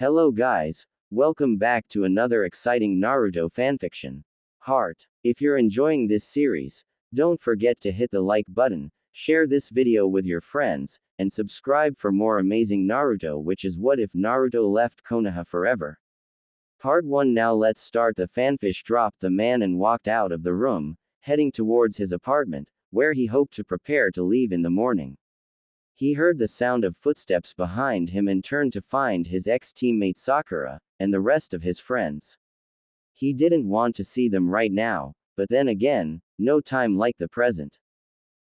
Hello guys, welcome back to another exciting Naruto fanfiction. Heart. If you're enjoying this series, don't forget to hit the like button, share this video with your friends, and subscribe for more amazing Naruto, which is what if Naruto left Konoha forever. Part 1. Now let's start. The fanfish dropped the man and walked out of the room, heading towards his apartment, where he hoped to prepare to leave in the morning. He heard the sound of footsteps behind him and turned to find his ex-teammate Sakura, and the rest of his friends. He didn't want to see them right now, but then again, no time like the present.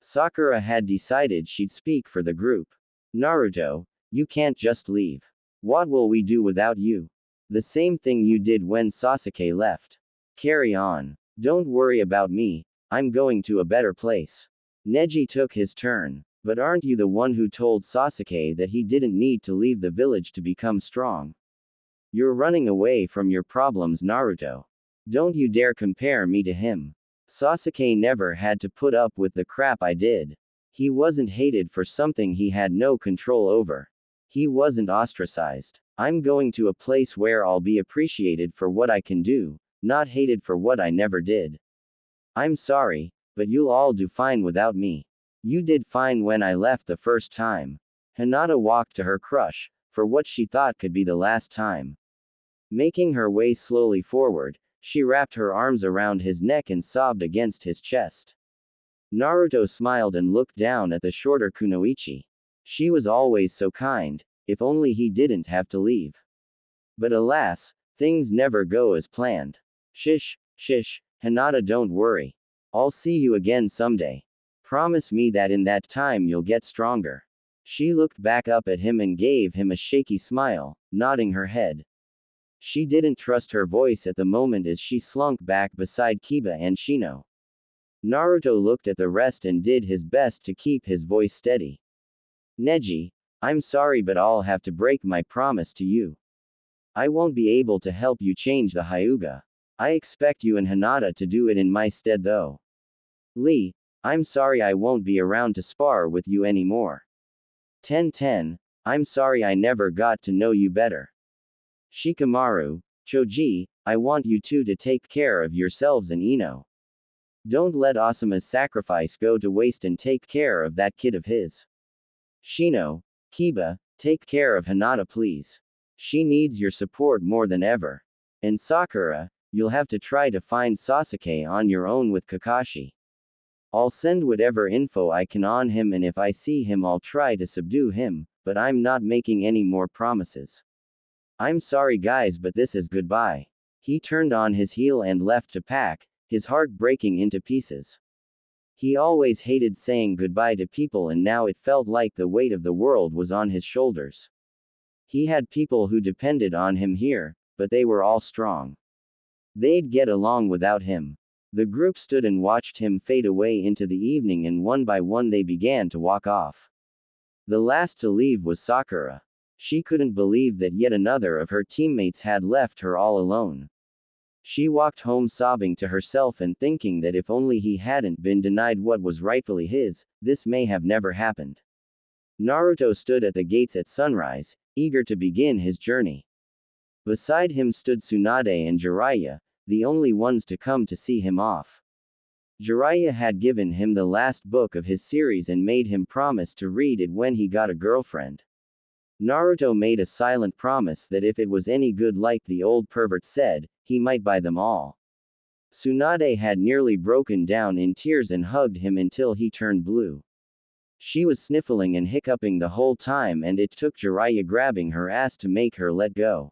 Sakura had decided she'd speak for the group. Naruto, you can't just leave. What will we do without you? The same thing you did when Sasuke left. Carry on. Don't worry about me, I'm going to a better place. Neji took his turn. But aren't you the one who told Sasuke that he didn't need to leave the village to become strong? You're running away from your problems, Naruto. Don't you dare compare me to him. Sasuke never had to put up with the crap I did. He wasn't hated for something he had no control over. He wasn't ostracized. I'm going to a place where I'll be appreciated for what I can do, not hated for what I never did. I'm sorry, but you'll all do fine without me. You did fine when I left the first time. Hinata walked to her crush, for what she thought could be the last time. Making her way slowly forward, she wrapped her arms around his neck and sobbed against his chest. Naruto smiled and looked down at the shorter Kunoichi. She was always so kind, if only he didn't have to leave. But alas, things never go as planned. Shish, Hinata, don't worry. I'll see you again someday. Promise me that in that time you'll get stronger. She looked back up at him and gave him a shaky smile, nodding her head. She didn't trust her voice at the moment as she slunk back beside Kiba and Shino. Naruto looked at the rest and did his best to keep his voice steady. Neji, I'm sorry, but I'll have to break my promise to you. I won't be able to help you change the Hyuga. I expect you and Hinata to do it in my stead though. Lee, I'm sorry I won't be around to spar with you anymore. 10-10, I'm sorry I never got to know you better. Shikamaru, Choji, I want you two to take care of yourselves and Ino. Don't let Asuma's sacrifice go to waste and take care of that kid of his. Shino, Kiba, take care of Hinata please. She needs your support more than ever. And Sakura, you'll have to try to find Sasuke on your own with Kakashi. I'll send whatever info I can on him, and if I see him I'll try to subdue him, but I'm not making any more promises. I'm sorry guys, but this is goodbye. He turned on his heel and left to pack, his heart breaking into pieces. He always hated saying goodbye to people, and now it felt like the weight of the world was on his shoulders. He had people who depended on him here, but they were all strong. They'd get along without him. The group stood and watched him fade away into the evening, and one by one they began to walk off. The last to leave was Sakura. She couldn't believe that yet another of her teammates had left her all alone. She walked home sobbing to herself and thinking that if only he hadn't been denied what was rightfully his, this may have never happened. Naruto stood at the gates at sunrise, eager to begin his journey. Beside him stood Tsunade and Jiraiya, the only ones to come to see him off. Jiraiya had given him the last book of his series and made him promise to read it when he got a girlfriend. Naruto made a silent promise that if it was any good, like the old pervert said, he might buy them all. Tsunade had nearly broken down in tears and hugged him until he turned blue. She was sniffling and hiccuping the whole time, and it took Jiraiya grabbing her ass to make her let go.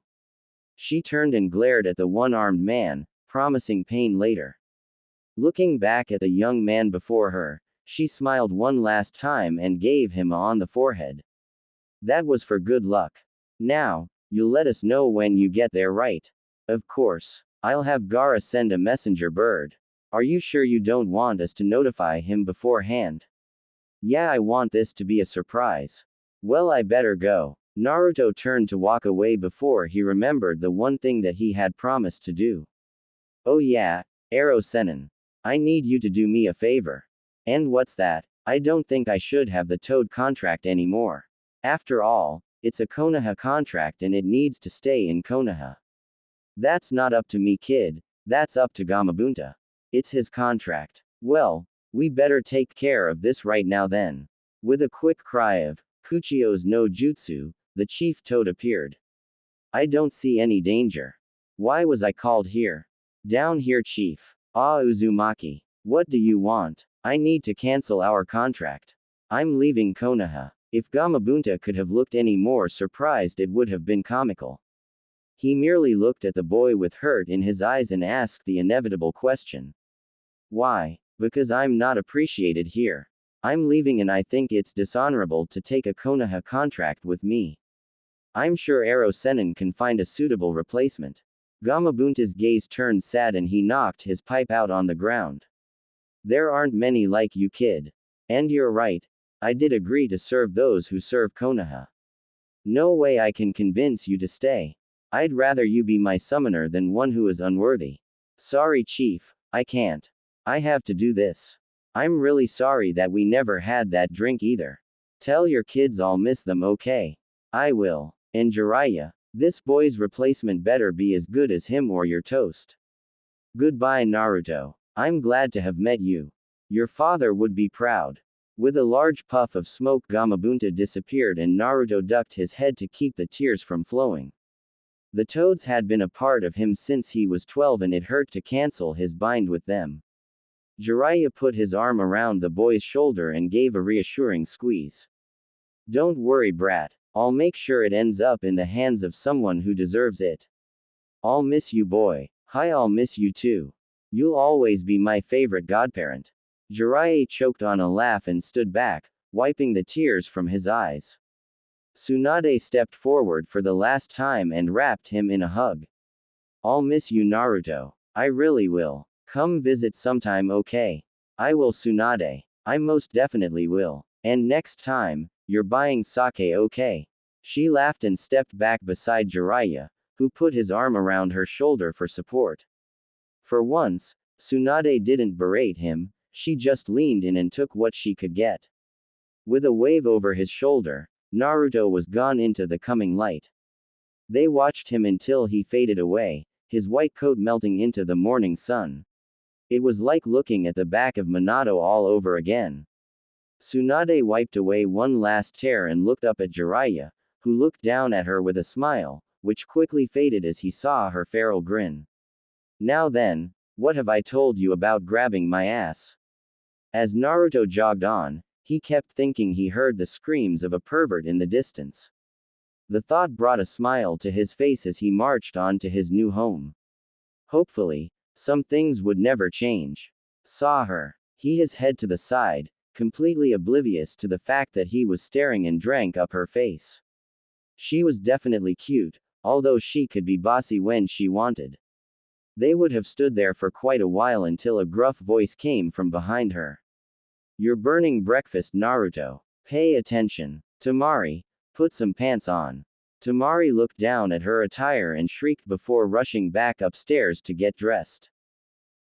She turned and glared at the one-armed man, promising pain later. Looking back at the young man before her, she smiled one last time and gave him a on the forehead. That was for good luck. Now, you'll let us know when you get there, right? Of course. I'll have Gaara send a messenger bird. Are you sure you don't want us to notify him beforehand? Yeah, I want this to be a surprise. Well, I better go. Naruto turned to walk away before he remembered the one thing that he had promised to do. Oh yeah, Ero Sennin. I need you to do me a favor. And what's that? I don't think I should have the Toad contract anymore. After all, It's a Konoha contract and it needs to stay in Konoha. That's not up to me, kid. That's up to Gamabunta. It's his contract. Well, we better take care of this right now then. With a quick cry of Kuchio's no jutsu, the chief toad appeared. I don't see any danger. Why was I called here? Down here, chief. Ah, Uzumaki. What do you want? I need to cancel our contract. I'm leaving Konoha. If Gamabunta could have looked any more surprised, it would have been comical. He merely looked at the boy with hurt in his eyes and asked the inevitable question. Why? Because I'm not appreciated here. I'm leaving and I think it's dishonorable to take a Konoha contract with me. I'm sure Ero Sennin can find a suitable replacement. Gamabunta's gaze turned sad and he knocked his pipe out on the ground. There aren't many like you, kid. And you're right. I did agree to serve those who serve Konoha. No way I can convince you to stay. I'd rather you be my summoner than one who is unworthy. Sorry, chief, I can't. I have to do this. I'm really sorry that we never had that drink either. Tell your kids I'll miss them, okay? I will. And Jiraiya, this boy's replacement better be as good as him or you're toast. Goodbye, Naruto. I'm glad to have met you. Your father would be proud. With a large puff of smoke, Gamabunta disappeared and Naruto ducked his head to keep the tears from flowing. The toads had been a part of him since he was 12 and it hurt to cancel his bind with them. Jiraiya put his arm around the boy's shoulder and gave a reassuring squeeze. Don't worry, brat. I'll make sure it ends up in the hands of someone who deserves it. I'll miss you, boy. Hi, I'll miss you too. You'll always be my favorite godparent. Jiraiya choked on a laugh and stood back, wiping the tears from his eyes. Tsunade stepped forward for the last time and wrapped him in a hug. I'll miss you, Naruto. I really will. Come visit sometime, okay? I will, Tsunade. I most definitely will. And next time, you're buying sake, okay? She laughed and stepped back beside Jiraiya, who put his arm around her shoulder for support. For once, Tsunade didn't berate him, she just leaned in and took what she could get. With a wave over his shoulder, Naruto was gone into the coming light. They watched him until he faded away, his white coat melting into the morning sun. It was like looking at the back of Minato all over again. Tsunade wiped away one last tear and looked up at Jiraiya, who looked down at her with a smile, which quickly faded as he saw her feral grin. Now then, what have I told you about grabbing my ass? As Naruto jogged on, he kept thinking he heard the screams of a pervert in the distance. The thought brought a smile to his face as he marched on to his new home. Hopefully, some things would never change. Saw her. His head to the side, completely oblivious to the fact that he was staring and drank up her face. She was definitely cute, although she could be bossy when she wanted. They would have stood there for quite a while until a gruff voice came from behind her. You're burning breakfast, Naruto. Pay attention. Temari, put some pants on. Temari looked down at her attire and shrieked before rushing back upstairs to get dressed.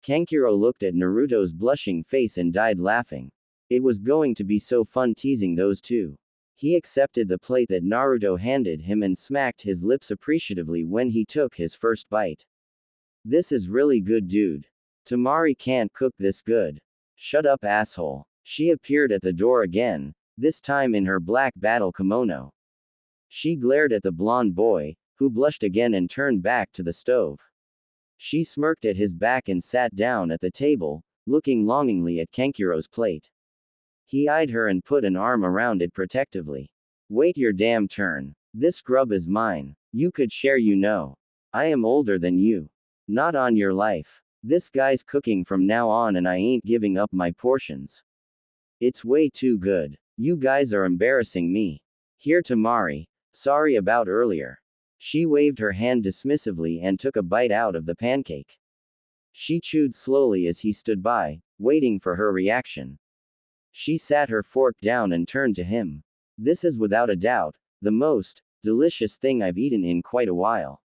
Kankuro looked at Naruto's blushing face and died laughing. It was going to be so fun teasing those two. He accepted the plate that Naruto handed him and smacked his lips appreciatively when he took his first bite. This is really good, dude. Temari can't cook this good. Shut up, asshole. She appeared at the door again, this time in her black battle kimono. She glared at the blonde boy, who blushed again and turned back to the stove. She smirked at his back and sat down at the table, looking longingly at Kankuro's plate. He eyed her and put an arm around it protectively. Wait your damn turn. This grub is mine. You could share, you know. I am older than you. Not on your life. This guy's cooking from now on and I ain't giving up my portions. It's way too good. You guys are embarrassing me. Here, Temari. Sorry about earlier. She waved her hand dismissively and took a bite out of the pancake. She chewed slowly as he stood by, waiting for her reaction. She sat her fork down and turned to him. This is without a doubt the most delicious thing I've eaten in quite a while.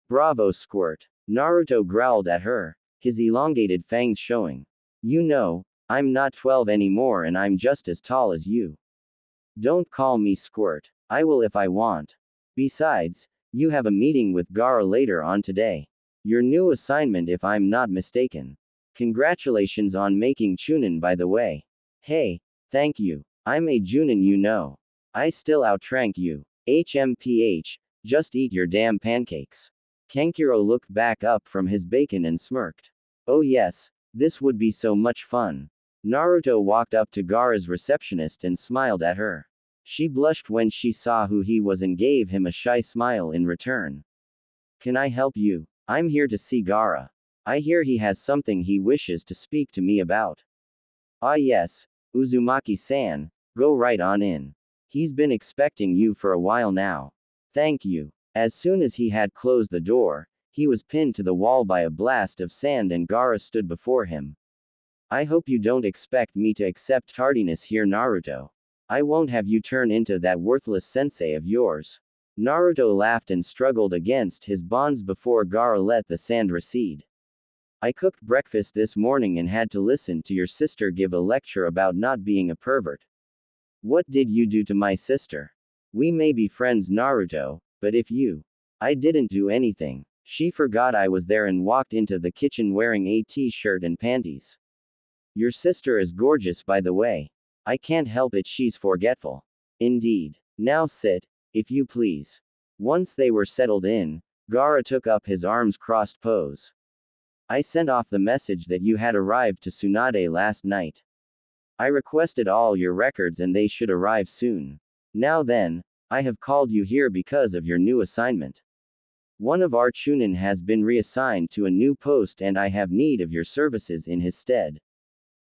Bravo, Squirt. Naruto growled at her, his elongated fangs showing. You know, I'm not 12 anymore and I'm just as tall as you. Don't call me Squirt. I will if I want. Besides, you have a meeting with Gaara later on today. Your new assignment if I'm not mistaken. Congratulations on making Chunin by the way. Hey, thank you. I'm a Junin you know. I still outrank you. HMPH, just eat your damn pancakes. Kankuro looked back up from his bacon and smirked. Oh yes, this would be so much fun. Naruto walked up to Gaara's receptionist and smiled at her. She blushed when she saw who he was and gave him a shy smile in return. Can I help you? I'm here to see Gaara. I hear he has something he wishes to speak to me about. Ah yes, Uzumaki-san, go right on in. He's been expecting you for a while now. Thank you. As soon as he had closed the door, he was pinned to the wall by a blast of sand and Gaara stood before him. I hope you don't expect me to accept tardiness here, Naruto. I won't have you turn into that worthless sensei of yours. Naruto laughed and struggled against his bonds before Gaara let the sand recede. I cooked breakfast this morning and had to listen to your sister give a lecture about not being a pervert. What did you do to my sister? We may be friends, Naruto, but if you. I didn't do anything. She forgot I was there and walked into the kitchen wearing a t-shirt and panties. Your sister is gorgeous by the way. I can't help it, she's forgetful. Indeed. Now sit, if you please. Once they were settled in, Gaara took up his arms crossed pose. I sent off the message that you had arrived to Tsunade last night. I requested all your records and they should arrive soon. Now then, I have called you here because of your new assignment. One of our Chunin has been reassigned to a new post and I have need of your services in his stead.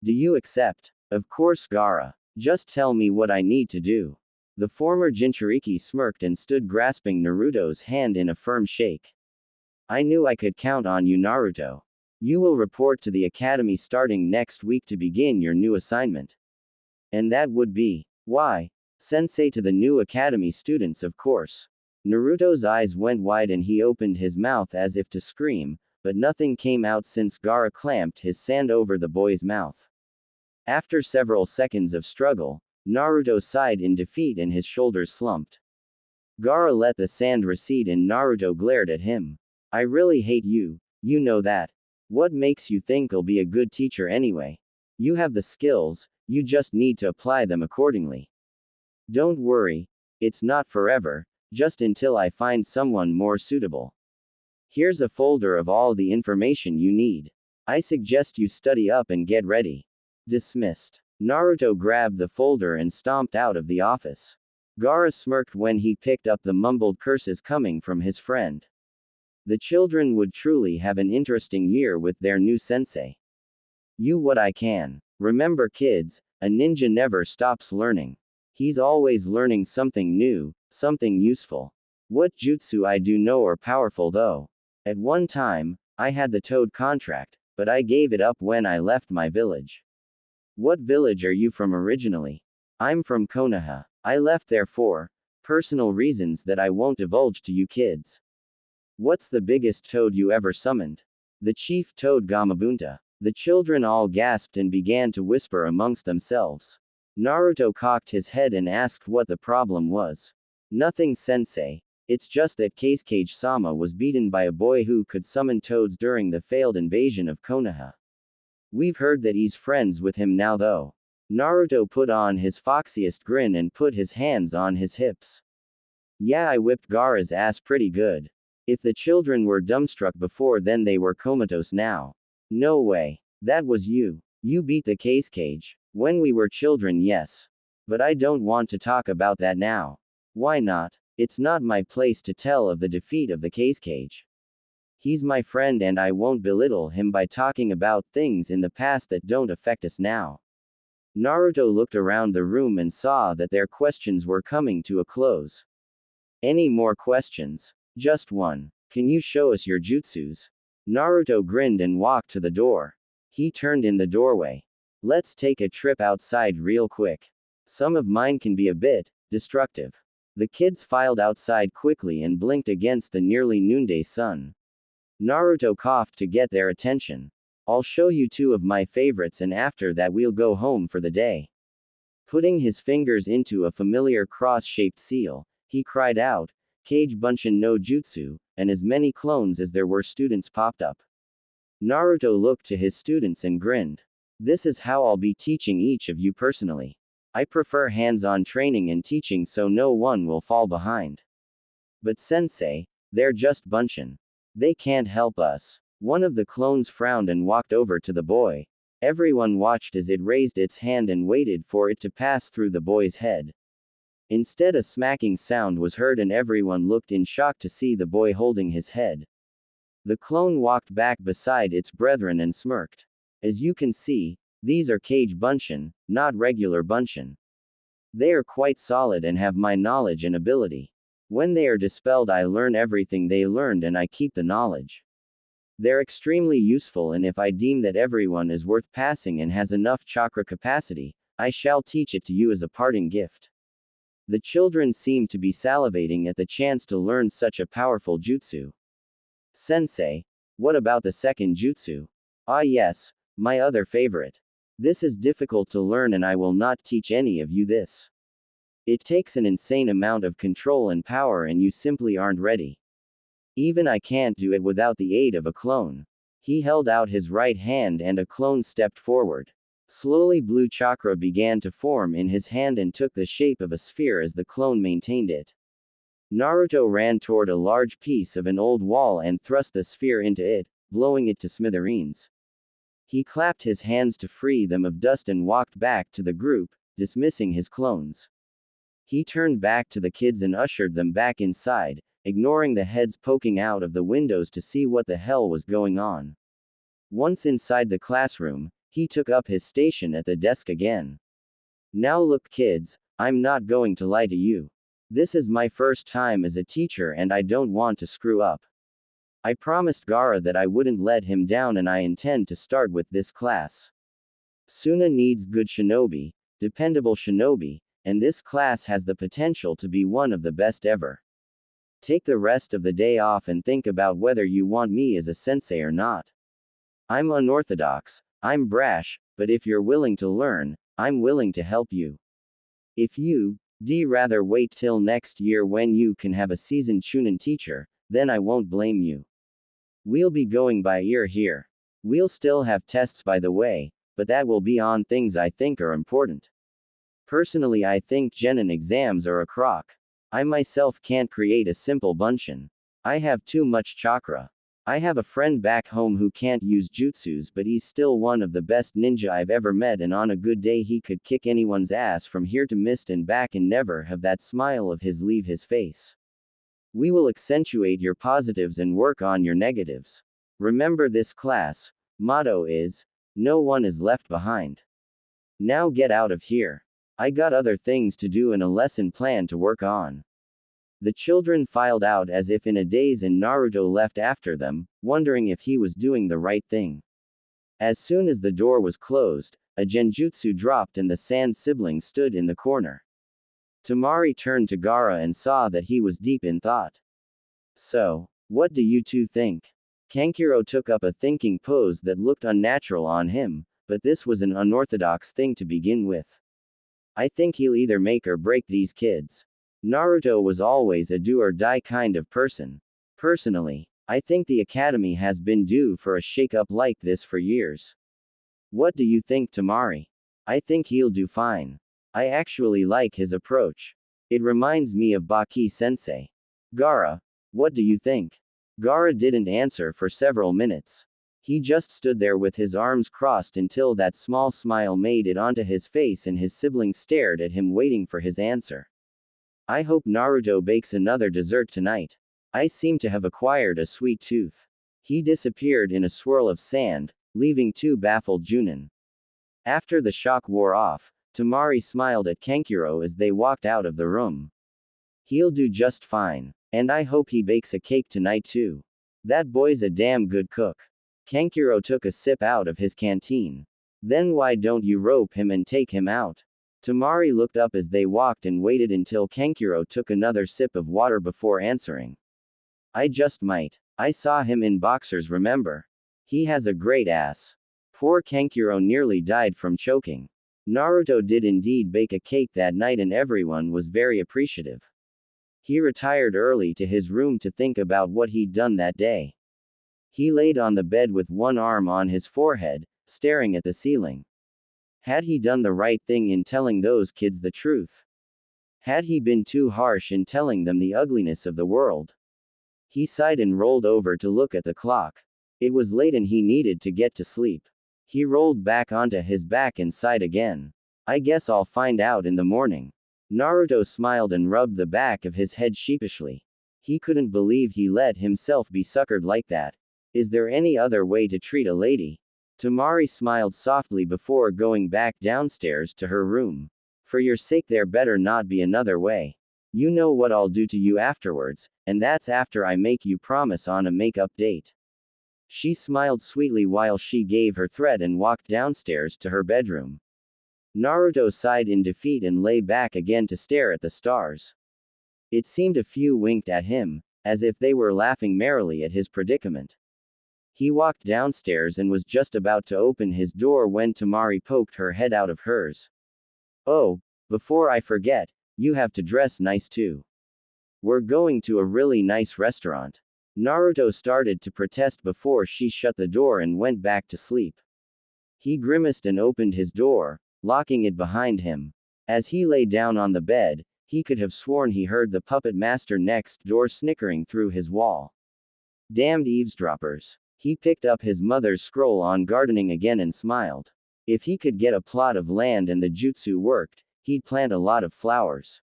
Do you accept? Of course, Gaara. Just tell me what I need to do. The former Jinchuriki smirked and stood grasping Naruto's hand in a firm shake. I knew I could count on you, Naruto. You will report to the academy starting next week to begin your new assignment. And that would be, why? Sensei to the new academy students, of course. Naruto's eyes went wide and he opened his mouth as if to scream, but nothing came out since Gaara clamped his sand over the boy's mouth. After several seconds of struggle, Naruto sighed in defeat and his shoulders slumped. Gaara let the sand recede and Naruto glared at him. I really hate you, you know that. What makes you think I'll be a good teacher anyway? You have the skills, you just need to apply them accordingly. Don't worry, it's not forever, just until I find someone more suitable. Here's a folder of all the information you need. I suggest you study up and get ready. Dismissed. Naruto grabbed the folder and stomped out of the office. Gaara smirked when he picked up the mumbled curses coming from his friend. The children would truly have an interesting year with their new sensei. You what I can. Remember kids, a ninja never stops learning. He's always learning something new, something useful. What jutsu I do know are powerful though. At one time, I had the Toad contract, but I gave it up when I left my village. What village are you from originally? I'm from Konoha. I left there for personal reasons that I won't divulge to you kids. What's the biggest toad you ever summoned? The chief toad Gamabunta. The children all gasped and began to whisper amongst themselves. Naruto cocked his head and asked what the problem was. Nothing, sensei. It's just that Kazekage-sama was beaten by a boy who could summon toads during the failed invasion of Konoha. We've heard that he's friends with him now though. Naruto put on his foxiest grin and put his hands on his hips. Yeah, I whipped Gaara's ass pretty good. If the children were dumbstruck before then they were comatose now. No way. That was you. You beat the Kazekage. When we were children, yes. But I don't want to talk about that now. Why not? It's not my place to tell of the defeat of the Kazekage. He's my friend and I won't belittle him by talking about things in the past that don't affect us now. Naruto looked around the room and saw that their questions were coming to a close. Any more questions? Just one. Can you show us your jutsus? Naruto grinned and walked to the door. He turned in the doorway. Let's take a trip outside real quick. Some of mine can be a bit destructive. The kids filed outside quickly and blinked against the nearly noonday sun. Naruto coughed to get their attention. I'll show you two of my favorites and after that we'll go home for the day. Putting his fingers into a familiar cross-shaped seal, he cried out, Kage Bunshin no Jutsu, and as many clones as there were students popped up. Naruto looked to his students and grinned. This is how I'll be teaching each of you personally. I prefer hands-on training and teaching so no one will fall behind. But sensei, they're just Bunshin. They can't help us. One of the clones frowned and walked over to the boy. Everyone watched as it raised its hand and waited for it to pass through the boy's head. Instead, a smacking sound was heard and everyone looked in shock to see the boy holding his head. The clone walked back beside its brethren and smirked. As you can see, these are Kage Bunshin, not regular Bunshin. They are quite solid and have my knowledge and ability. When they are dispelled, I learn everything they learned and I keep the knowledge. They're extremely useful, and if I deem that everyone is worth passing and has enough chakra capacity, I shall teach it to you as a parting gift. The children seemed to be salivating at the chance to learn such a powerful jutsu. Sensei, what about the second jutsu? Ah yes, my other favorite. This is difficult to learn and I will not teach any of you this. It takes an insane amount of control and power and you simply aren't ready. Even I can't do it without the aid of a clone. He held out his right hand and a clone stepped forward. Slowly blue chakra began to form in his hand and took the shape of a sphere as the clone maintained it. Naruto ran toward a large piece of an old wall and thrust the sphere into it, blowing it to smithereens. He clapped his hands to free them of dust and walked back to the group, dismissing his clones. He turned back to the kids and ushered them back inside, ignoring the heads poking out of the windows to see what the hell was going on. Once inside the classroom, he took up his station at the desk again. Now look kids, I'm not going to lie to you. This is my first time as a teacher and I don't want to screw up. I promised Gaara that I wouldn't let him down and I intend to start with this class. Suna needs good shinobi, dependable shinobi, and this class has the potential to be one of the best ever. Take the rest of the day off and think about whether you want me as a sensei or not. I'm unorthodox, I'm brash, but if you're willing to learn, I'm willing to help you. If you'd rather wait till next year when you can have a seasoned Chunin teacher, then I won't blame you. We'll be going by ear here. We'll still have tests by the way, but that will be on things I think are important. Personally, I think genin exams are a crock. I myself can't create a simple bunshin. I have too much chakra. I have a friend back home who can't use jutsus, but he's still one of the best ninja I've ever met, and on a good day he could kick anyone's ass from here to mist and back and never have that smile of his leave his face. We will accentuate your positives and work on your negatives. Remember, this class motto is, no one is left behind. Now get out of here. I got other things to do and a lesson plan to work on. The children filed out as if in a daze and Naruto left after them, wondering if he was doing the right thing. As soon as the door was closed, a genjutsu dropped and the Sand siblings stood in the corner. Tamari turned to Gaara and saw that he was deep in thought. So, what do you two think? Kankuro took up a thinking pose that looked unnatural on him, but this was an unorthodox thing to begin with. I think he'll either make or break these kids. Naruto was always a do-or-die kind of person. Personally, I think the academy has been due for a shake-up like this for years. What do you think, Tamari? I think he'll do fine. I actually like his approach. It reminds me of Baki-sensei. Gaara, what do you think? Gaara didn't answer for several minutes. He just stood there with his arms crossed until that small smile made it onto his face and his siblings stared at him waiting for his answer. I hope Naruto bakes another dessert tonight. I seem to have acquired a sweet tooth. He disappeared in a swirl of sand, leaving two baffled Junin. After the shock wore off, Tamari smiled at Kankuro as they walked out of the room. He'll do just fine. And I hope he bakes a cake tonight too. That boy's a damn good cook. Kankuro took a sip out of his canteen. Then why don't you rope him and take him out? Tamari looked up as they walked and waited until Kankuro took another sip of water before answering. I just might. I saw him in boxers, remember? He has a great ass. Poor Kankuro nearly died from choking. Naruto did indeed bake a cake that night and everyone was very appreciative. He retired early to his room to think about what he'd done that day. He laid on the bed with one arm on his forehead, staring at the ceiling. Had he done the right thing in telling those kids the truth? Had he been too harsh in telling them the ugliness of the world? He sighed and rolled over to look at the clock. It was late and he needed to get to sleep. He rolled back onto his back and sighed again. I guess I'll find out in the morning. Naruto smiled and rubbed the back of his head sheepishly. He couldn't believe he let himself be suckered like that. Is there any other way to treat a lady? Tamari smiled softly before going back downstairs to her room. For your sake, there better not be another way. You know what I'll do to you afterwards, and that's after I make you promise on a make-up date. She smiled sweetly while she gave her threat and walked downstairs to her bedroom. Naruto sighed in defeat and lay back again to stare at the stars. It seemed a few winked at him, as if they were laughing merrily at his predicament. He walked downstairs and was just about to open his door when Tamari poked her head out of hers. Oh, before I forget, you have to dress nice too. We're going to a really nice restaurant. Naruto started to protest before she shut the door and went back to sleep. He grimaced and opened his door, locking it behind him. As he lay down on the bed, he could have sworn he heard the puppet master next door snickering through his wall. Damned eavesdroppers. He picked up his mother's scroll on gardening again and smiled. If he could get a plot of land and the jutsu worked, he'd plant a lot of flowers.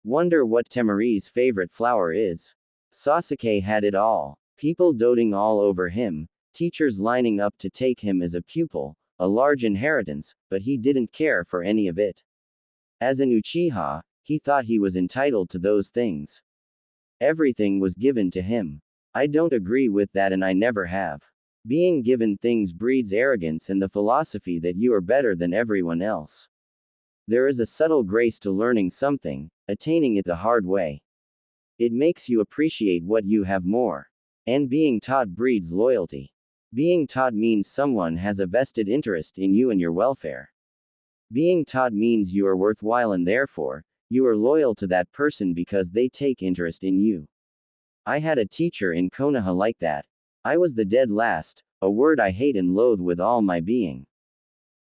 Wonder what Temari's favorite flower is. Sasuke had it all. People doting all over him, teachers lining up to take him as a pupil, a large inheritance, but he didn't care for any of it. As an Uchiha, he thought he was entitled to those things. Everything was given to him. I don't agree with that and I never have. Being given things breeds arrogance and the philosophy that you are better than everyone else. There is a subtle grace to learning something, attaining it the hard way. It makes you appreciate what you have more. And being taught breeds loyalty. Being taught means someone has a vested interest in you and your welfare. Being taught means you are worthwhile and therefore, you are loyal to that person because they take interest in you. I had a teacher in Konoha like that. I was the dead last, a word I hate and loathe with all my being.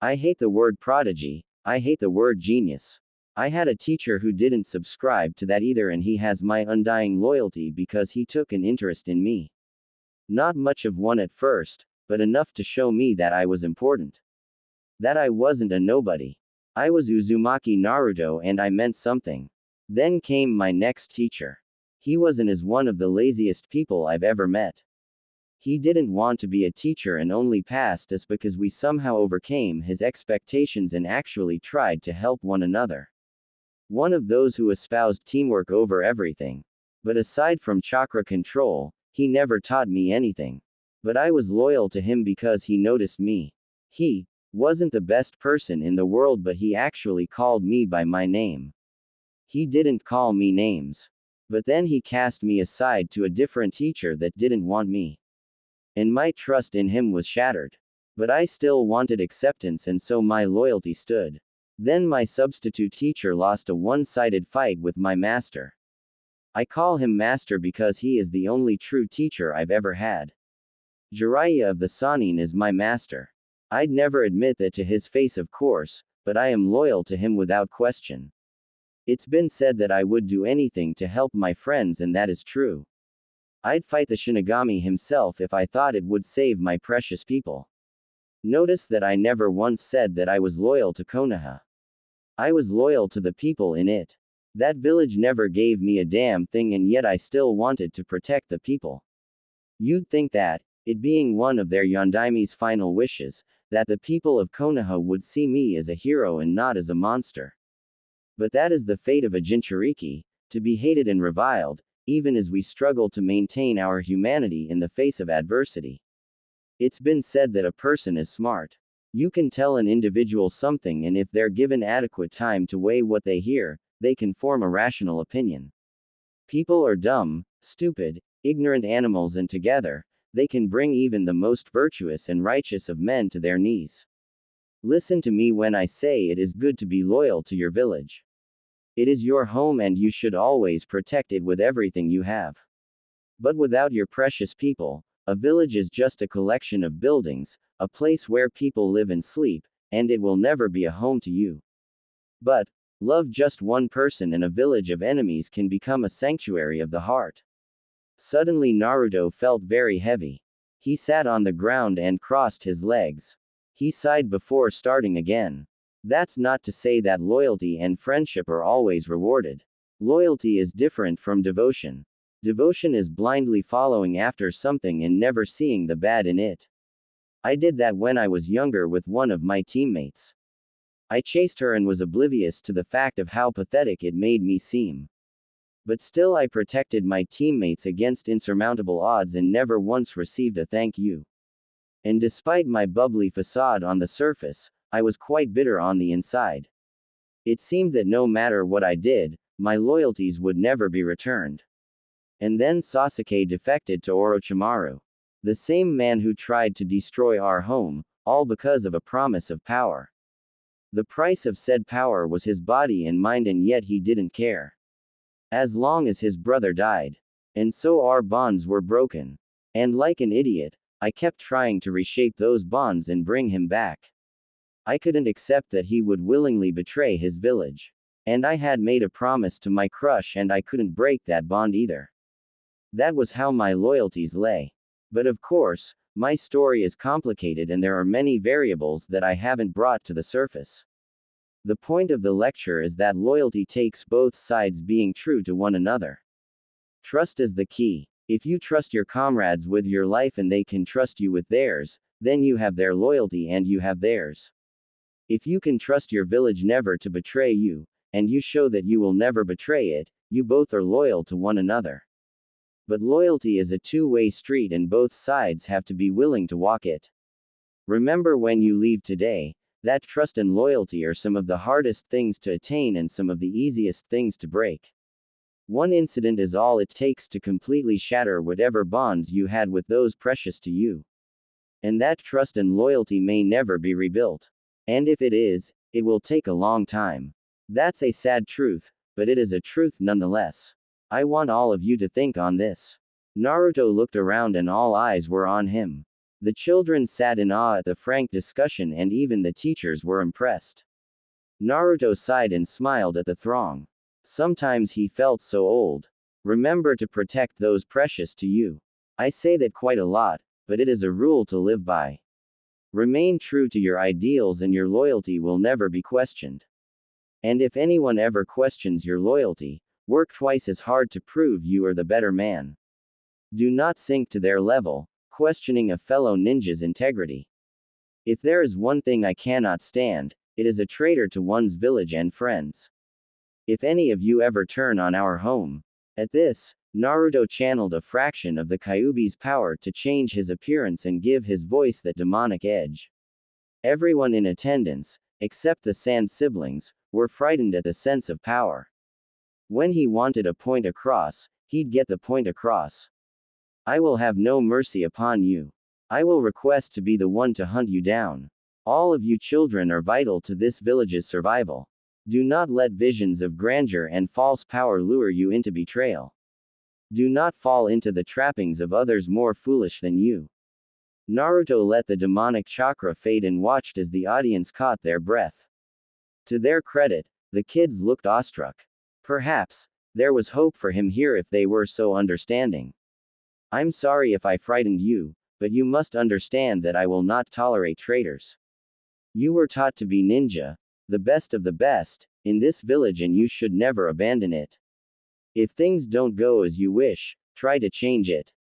I hate the word prodigy, I hate the word genius. I had a teacher who didn't subscribe to that either and he has my undying loyalty because he took an interest in me. Not much of one at first, but enough to show me that I was important. That I wasn't a nobody. I was Uzumaki Naruto and I meant something. Then came my next teacher. He wasn't as one of the laziest people I've ever met. He didn't want to be a teacher and only passed us because we somehow overcame his expectations and actually tried to help one another. One of those who espoused teamwork over everything. But aside from chakra control, he never taught me anything. But I was loyal to him because he noticed me. He wasn't the best person in the world, but he actually called me by my name. He didn't call me names. But then he cast me aside to a different teacher that didn't want me. And my trust in him was shattered. But I still wanted acceptance and so my loyalty stood. Then my substitute teacher lost a one-sided fight with my master. I call him master because he is the only true teacher I've ever had. Jiraiya of the Sannin is my master. I'd never admit that to his face, of course, but I am loyal to him without question. It's been said that I would do anything to help my friends and that is true. I'd fight the Shinigami himself if I thought it would save my precious people. Notice that I never once said that I was loyal to Konoha. I was loyal to the people in it. That village never gave me a damn thing and yet I still wanted to protect the people. You'd think that, it being one of their Yondaime's final wishes, that the people of Konoha would see me as a hero and not as a monster. But that is the fate of a Jinchuriki, to be hated and reviled, even as we struggle to maintain our humanity in the face of adversity. It's been said that a person is smart. You can tell an individual something and if they're given adequate time to weigh what they hear, they can form a rational opinion. People are dumb, stupid, ignorant animals and together, they can bring even the most virtuous and righteous of men to their knees. Listen to me when I say it is good to be loyal to your village. It is your home and you should always protect it with everything you have. But without your precious people, a village is just a collection of buildings, a place where people live and sleep, and it will never be a home to you. But, love just one person and a village of enemies can become a sanctuary of the heart. Suddenly Naruto felt very heavy. He sat on the ground and crossed his legs. He sighed before starting again. That's not to say that loyalty and friendship are always rewarded. Loyalty is different from devotion. Devotion is blindly following after something and never seeing the bad in it. I did that when I was younger with one of my teammates. I chased her and was oblivious to the fact of how pathetic it made me seem. But still I protected my teammates against insurmountable odds and never once received a thank you. And despite my bubbly facade on the surface, I was quite bitter on the inside. It seemed that no matter what I did, my loyalties would never be returned. And then Sasuke defected to Orochimaru. The same man who tried to destroy our home, all because of a promise of power. The price of said power was his body and mind, and yet he didn't care. As long as his brother died. And so our bonds were broken. And like an idiot, I kept trying to reshape those bonds and bring him back. I couldn't accept that he would willingly betray his village. And I had made a promise to my crush and I couldn't break that bond either. That was how my loyalties lay. But of course, my story is complicated and there are many variables that I haven't brought to the surface. The point of the lecture is that loyalty takes both sides being true to one another. Trust is the key. If you trust your comrades with your life and they can trust you with theirs, then you have their loyalty and you have theirs. If you can trust your village never to betray you, and you show that you will never betray it, you both are loyal to one another. But loyalty is a two-way street and both sides have to be willing to walk it. Remember when you leave today, that trust and loyalty are some of the hardest things to attain and some of the easiest things to break. One incident is all it takes to completely shatter whatever bonds you had with those precious to you. And that trust and loyalty may never be rebuilt. And if it is, it will take a long time. That's a sad truth, but it is a truth nonetheless. I want all of you to think on this. Naruto looked around and all eyes were on him. The children sat in awe at the frank discussion and even the teachers were impressed. Naruto sighed and smiled at the throng. Sometimes he felt so old. Remember to protect those precious to you. I say that quite a lot, but it is a rule to live by. Remain true to your ideals and your loyalty will never be questioned. And if anyone ever questions your loyalty, work twice as hard to prove you are the better man. Do not sink to their level, questioning a fellow ninja's integrity. If there is one thing I cannot stand, it is a traitor to one's village and friends. If any of you ever turn on our home. At this, Naruto channeled a fraction of the Kyuubi's power to change his appearance and give his voice that demonic edge. Everyone in attendance, except the Sand siblings, were frightened at the sense of power. When he wanted a point across, he'd get the point across. I will have no mercy upon you. I will request to be the one to hunt you down. All of you children are vital to this village's survival. Do not let visions of grandeur and false power lure you into betrayal. Do not fall into the trappings of others more foolish than you. Naruto let the demonic chakra fade and watched as the audience caught their breath. To their credit, the kids looked awestruck. Perhaps, there was hope for him here if they were so understanding. I'm sorry if I frightened you, but you must understand that I will not tolerate traitors. You were taught to be ninja, the best of the best, in this village and you should never abandon it. If things don't go as you wish, try to change it.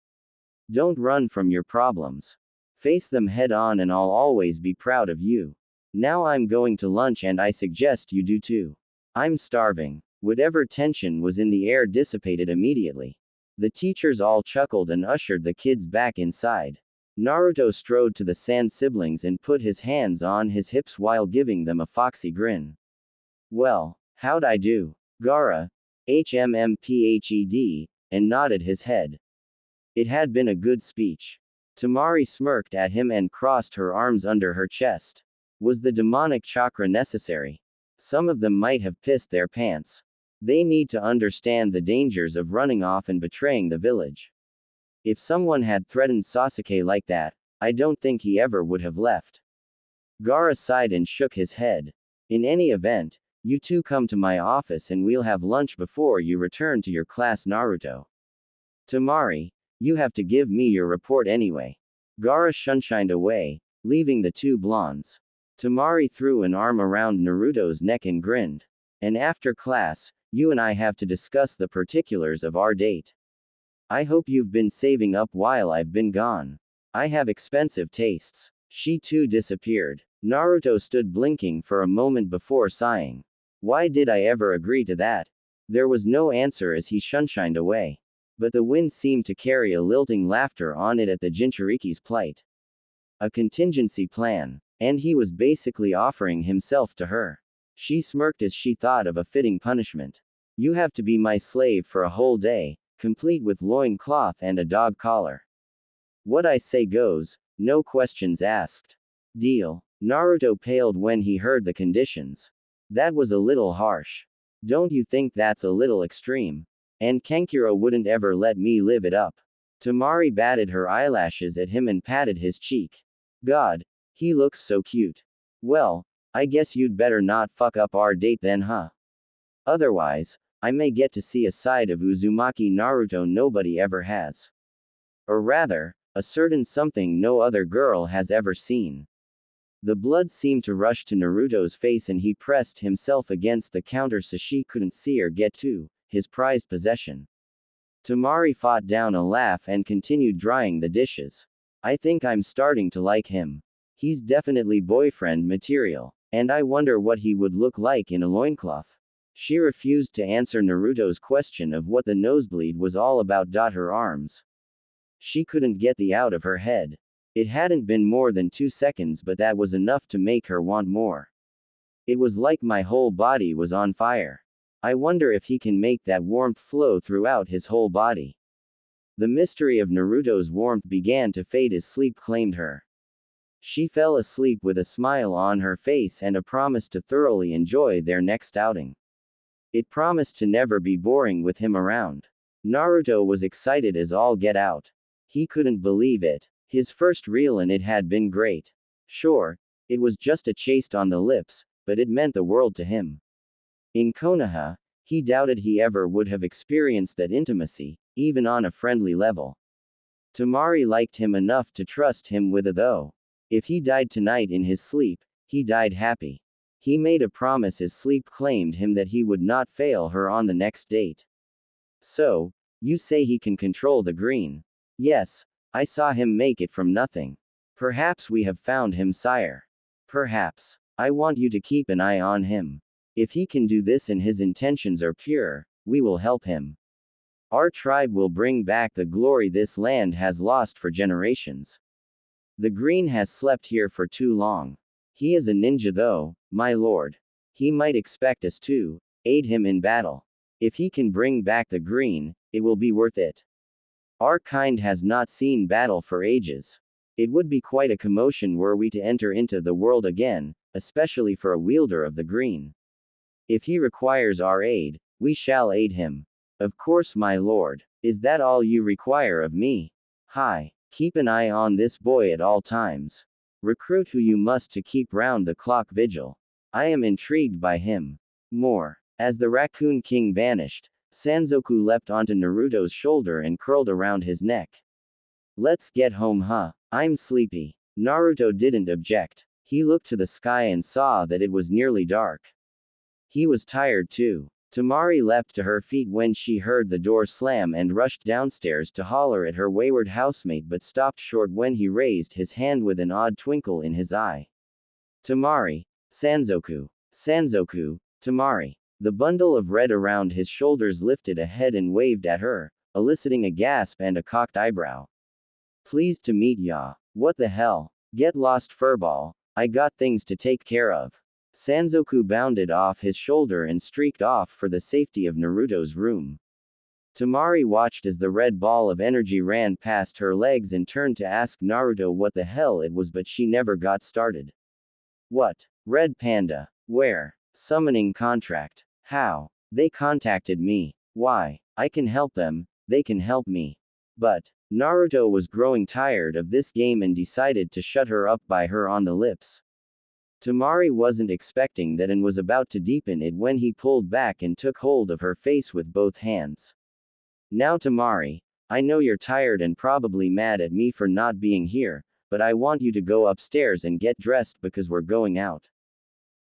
Don't run from your problems. Face them head on and I'll always be proud of you. Now I'm going to lunch and I suggest you do too. I'm starving. Whatever tension was in the air dissipated immediately. The teachers all chuckled and ushered the kids back inside. Naruto strode to the Sand siblings and put his hands on his hips while giving them a foxy grin. Well, how'd I do? Gaara, HMMPHED, and nodded his head. It had been a good speech. Tamari smirked at him and crossed her arms under her chest. Was the demonic chakra necessary? Some of them might have pissed their pants. They need to understand the dangers of running off and betraying the village. If someone had threatened Sasuke like that, I don't think he ever would have left. Gaara sighed and shook his head. In any event, you two come to my office and we'll have lunch before you return to your class, Naruto. Temari, you have to give me your report anyway. Gaara shunshined away, leaving the two blondes. Temari threw an arm around Naruto's neck and grinned. And after class, you and I have to discuss the particulars of our date. I hope you've been saving up while I've been gone. I have expensive tastes. She too disappeared. Naruto stood blinking for a moment before sighing. Why did I ever agree to that? There was no answer as he shunshined away. But the wind seemed to carry a lilting laughter on it at the Jinchuriki's plight. A contingency plan. And he was basically offering himself to her. She smirked as she thought of a fitting punishment. You have to be my slave for a whole day, complete with loincloth and a dog collar. What I say goes, no questions asked. Deal. Naruto paled when he heard the conditions. That was a little harsh. Don't you think that's a little extreme? And Kankuro wouldn't ever let me live it up. Temari batted her eyelashes at him and patted his cheek. God, he looks so cute. Well, I guess you'd better not fuck up our date then, huh? Otherwise, I may get to see a side of Uzumaki Naruto nobody ever has. Or rather, a certain something no other girl has ever seen. The blood seemed to rush to Naruto's face and he pressed himself against the counter so she couldn't see or get to his prized possession. Temari fought down a laugh and continued drying the dishes. I think I'm starting to like him. He's definitely boyfriend material. And I wonder what he would look like in a loincloth. She refused to answer Naruto's question of what the nosebleed was all about. Her arms. She couldn't get the out of her head. It hadn't been more than 2 seconds, but that was enough to make her want more. It was like my whole body was on fire. I wonder if he can make that warmth flow throughout his whole body. The mystery of Naruto's warmth began to fade as sleep claimed her. She fell asleep with a smile on her face and a promise to thoroughly enjoy their next outing. It promised to never be boring with him around. Naruto was excited as all get out. He couldn't believe it. His first reel and it had been great. Sure, it was just a chaste on the lips, but it meant the world to him. In Konoha, he doubted he ever would have experienced that intimacy, even on a friendly level. Temari liked him enough to trust him with it though. If he died tonight in his sleep, he died happy. He made a promise as sleep claimed him that he would not fail her on the next date. So, you say he can control the green? Yes, I saw him make it from nothing. Perhaps we have found him, sire. Perhaps. I want you to keep an eye on him. If he can do this and his intentions are pure, we will help him. Our tribe will bring back the glory this land has lost for generations. The green has slept here for too long. He is a ninja though, my lord. He might expect us to aid him in battle. If he can bring back the green, it will be worth it. Our kind has not seen battle for ages. It would be quite a commotion were we to enter into the world again, especially for a wielder of the green. If he requires our aid, we shall aid him. Of course, my lord. Is that all you require of me? Hi. Keep an eye on this boy at all times. Recruit who you must to keep round the clock vigil. I am intrigued by him. More. As the Raccoon King vanished, Sanzoku leapt onto Naruto's shoulder and curled around his neck. Let's get home, huh? I'm sleepy. Naruto didn't object. He looked to the sky and saw that it was nearly dark. He was tired too. Temari leapt to her feet when she heard the door slam and rushed downstairs to holler at her wayward housemate, but stopped short when he raised his hand with an odd twinkle in his eye. Temari. Sanzoku. Sanzoku. Temari. The bundle of red around his shoulders lifted a head and waved at her, eliciting a gasp and a cocked eyebrow. Pleased to meet ya. What the hell? Get lost, furball. I got things to take care of. Sanzoku bounded off his shoulder and streaked off for the safety of Naruto's room. Temari watched as the red ball of energy ran past her legs and turned to ask Naruto what the hell it was, but she never got started. What? Red Panda. Where? Summoning contract. How? They contacted me. Why? I can help them, they can help me. But, Naruto was growing tired of this game and decided to shut her up by her on the lips. Tamari wasn't expecting that and was about to deepen it when he pulled back and took hold of her face with both hands. Now Tamari, I know you're tired and probably mad at me for not being here, but I want you to go upstairs and get dressed because we're going out.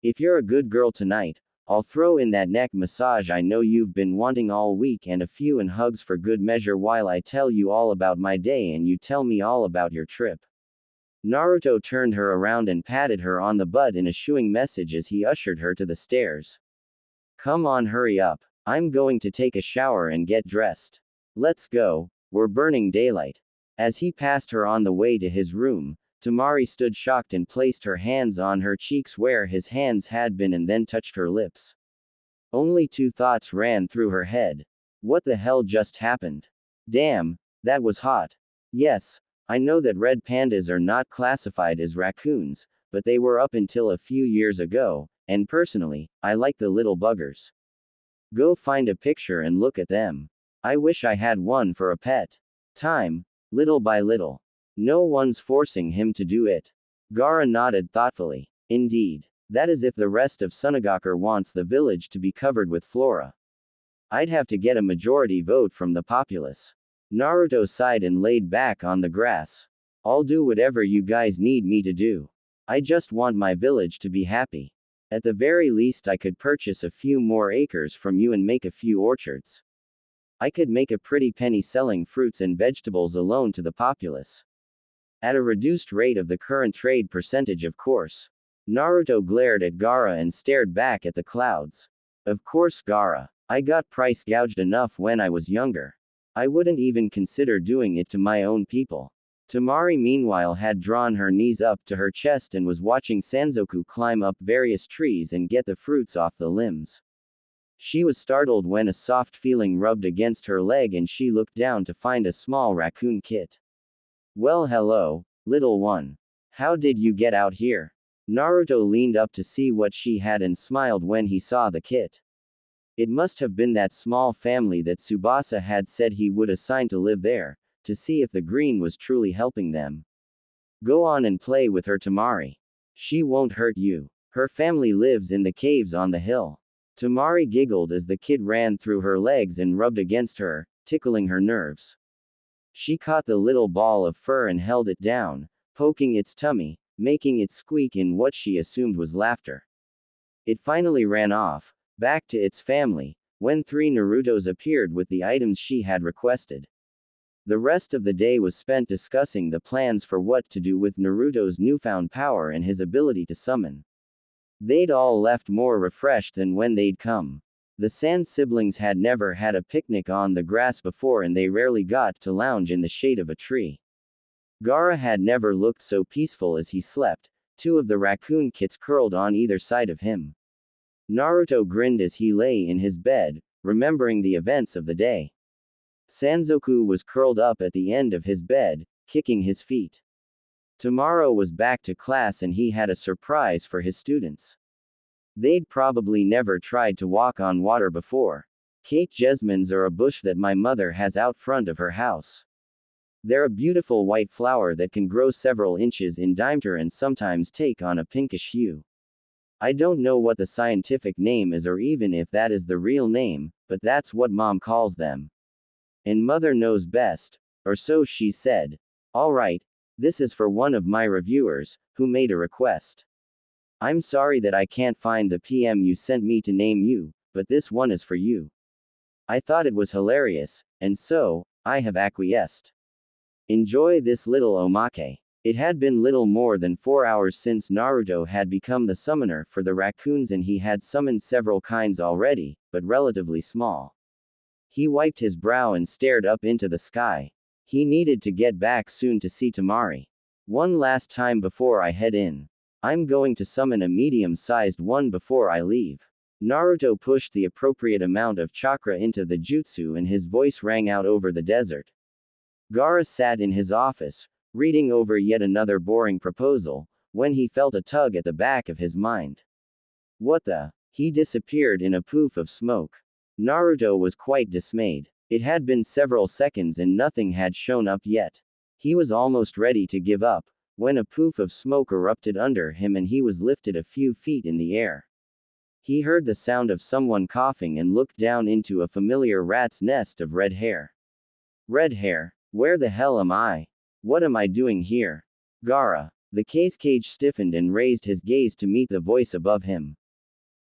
If you're a good girl tonight, I'll throw in that neck massage I know you've been wanting all week and a few and hugs for good measure while I tell you all about my day and you tell me all about your trip. Naruto turned her around and patted her on the butt in a shooing message as he ushered her to the stairs. Come on, hurry up. I'm going to take a shower and get dressed. Let's go, we're burning daylight. As he passed her on the way to his room, Tamari stood shocked and placed her hands on her cheeks where his hands had been and then touched her lips. Only two thoughts ran through her head. What the hell just happened? Damn, that was hot. Yes, I know that red pandas are not classified as raccoons, but they were up until a few years ago, and personally, I like the little buggers. Go find a picture and look at them. I wish I had one for a pet. Time, little by little. No one's forcing him to do it. Gaara nodded thoughtfully. Indeed. That is if the rest of Sunagakur wants the village to be covered with flora. I'd have to get a majority vote from the populace. Naruto sighed and laid back on the grass. I'll do whatever you guys need me to do. I just want my village to be happy. At the very least I could purchase a few more acres from you and make a few orchards. I could make a pretty penny selling fruits and vegetables alone to the populace. At a reduced rate of the current trade percentage, of course. Naruto glared at Gaara and stared back at the clouds. Of course, Gaara. I got price gouged enough when I was younger. I wouldn't even consider doing it to my own people. Tamari meanwhile had drawn her knees up to her chest and was watching Sanzoku climb up various trees and get the fruits off the limbs. She was startled when a soft feeling rubbed against her leg and she looked down to find a small raccoon kit. Well, hello, little one. How did you get out here? Naruto leaned up to see what she had and smiled when he saw the kit. It must have been that small family that Tsubasa had said he would assign to live there, to see if the green was truly helping them. Go on and play with her, Tamari. She won't hurt you. Her family lives in the caves on the hill. Tamari giggled as the kid ran through her legs and rubbed against her, tickling her nerves. She caught the little ball of fur and held it down, poking its tummy, making it squeak in what she assumed was laughter. It finally ran off, back to its family, when 3 Narutos appeared with the items she had requested. The rest of the day was spent discussing the plans for what to do with Naruto's newfound power and his ability to summon. They'd all left more refreshed than when they'd come. The Sand siblings had never had a picnic on the grass before and they rarely got to lounge in the shade of a tree. Gaara had never looked so peaceful as he slept, 2 of the raccoon kits curled on either side of him. Naruto grinned as he lay in his bed, remembering the events of the day. Sanzoku was curled up at the end of his bed, kicking his feet. Tomorrow was back to class and he had a surprise for his students. They'd probably never tried to walk on water before. Kate jasmines are a bush that my mother has out front of her house. They're a beautiful white flower that can grow several inches in diameter and sometimes take on a pinkish hue. I don't know what the scientific name is or even if that is the real name, but that's what Mom calls them. And Mother knows best, or so she said. Alright, this is for one of my reviewers, who made a request. I'm sorry that I can't find the PM you sent me to name you, but this one is for you. I thought it was hilarious, and so, I have acquiesced. Enjoy this little omake. It had been little more than 4 hours since Naruto had become the summoner for the raccoons and he had summoned several kinds already, but relatively small. He wiped his brow and stared up into the sky. He needed to get back soon to see Tamari. One last time before I head in. I'm going to summon a medium-sized one before I leave. Naruto pushed the appropriate amount of chakra into the jutsu and his voice rang out over the desert. Gaara sat in his office, reading over yet another boring proposal, when he felt a tug at the back of his mind. What the? He disappeared in a poof of smoke. Naruto was quite dismayed. It had been several seconds and nothing had shown up yet. He was almost ready to give up, when a poof of smoke erupted under him and he was lifted a few feet in the air. He heard the sound of someone coughing and looked down into a familiar rat's nest of red hair. Red hair? Where the hell am I? What am I doing here? Gaara. The cage stiffened and raised his gaze to meet the voice above him.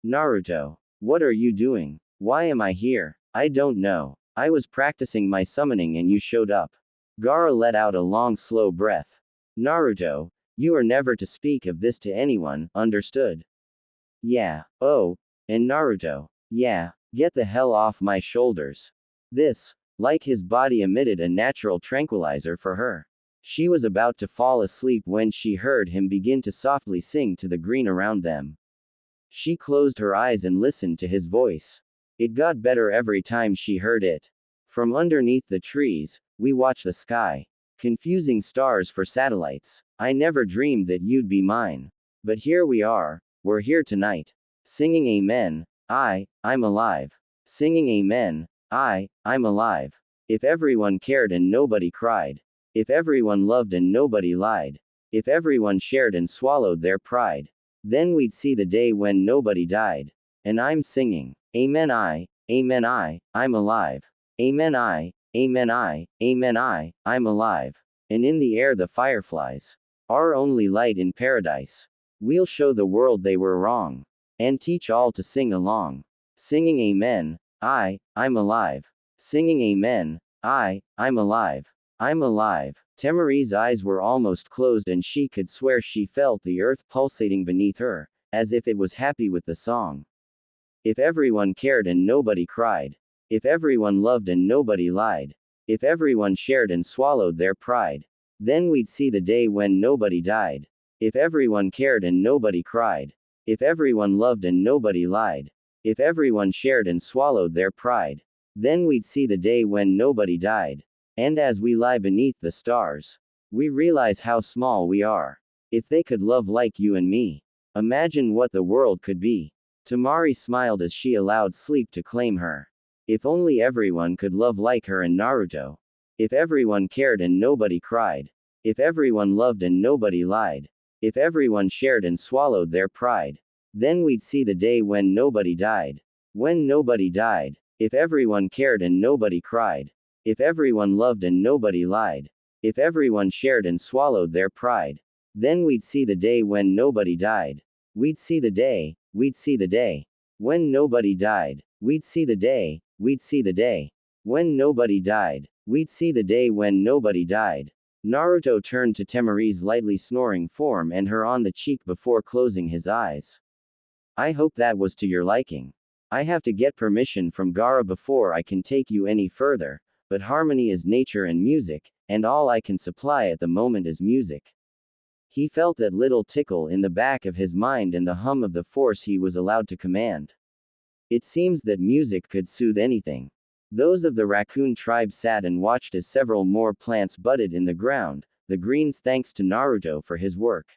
Naruto. What are you doing? Why am I here? I don't know. I was practicing my summoning and you showed up. Gaara let out a long slow breath. Naruto, you are never to speak of this to anyone, understood? Yeah. Oh. And Naruto. Yeah. Get the hell off my shoulders. This, like his body emitted a natural tranquilizer for her. She was about to fall asleep when she heard him begin to softly sing to the green around them. She closed her eyes and listened to his voice. It got better every time she heard it. From underneath the trees, we watch the sky. Confusing stars for satellites. I never dreamed that you'd be mine. But here we are, we're here tonight. Singing amen, I'm alive. Singing amen, I'm alive. If everyone cared and nobody cried. If everyone loved and nobody lied. If everyone shared and swallowed their pride. Then we'd see the day when nobody died. And I'm singing. Amen I'm alive. Amen amen I'm alive. And in the air the fireflies. Our only light in paradise. We'll show the world they were wrong. And teach all to sing along. Singing amen, I'm alive. Singing amen, I'm alive. I'm alive. Temari's eyes were almost closed and she could swear she felt the earth pulsating beneath her, as if it was happy with the song. If everyone cared and nobody cried. If everyone loved and nobody lied. If everyone shared and swallowed their pride. Then we'd see the day when nobody died. If everyone cared and nobody cried. If everyone loved and nobody lied. If everyone shared and swallowed their pride. Then we'd see the day when nobody died. And as we lie beneath the stars, we realize how small we are. If they could love like you and me, imagine what the world could be. Temari smiled as she allowed sleep to claim her. If only everyone could love like her and Naruto. If everyone cared and nobody cried. If everyone loved and nobody lied. If everyone shared and swallowed their pride. Then we'd see the day when nobody died. When nobody died. If everyone cared and nobody cried. If everyone loved and nobody lied. If everyone shared and swallowed their pride. Then we'd see the day when nobody died. We'd see the day. We'd see the day. When nobody died. We'd see the day. We'd see the day. When nobody died. We'd see the day when nobody died. Naruto turned to Temari's lightly snoring form and her on the cheek before closing his eyes. I hope that was to your liking. I have to get permission from Gaara before I can take you any further, but harmony is nature and music, and all I can supply at the moment is music. He felt that little tickle in the back of his mind and the hum of the force he was allowed to command. It seems that music could soothe anything. Those of the raccoon tribe sat and watched as several more plants budded in the ground, the greens thanks to Naruto for his work.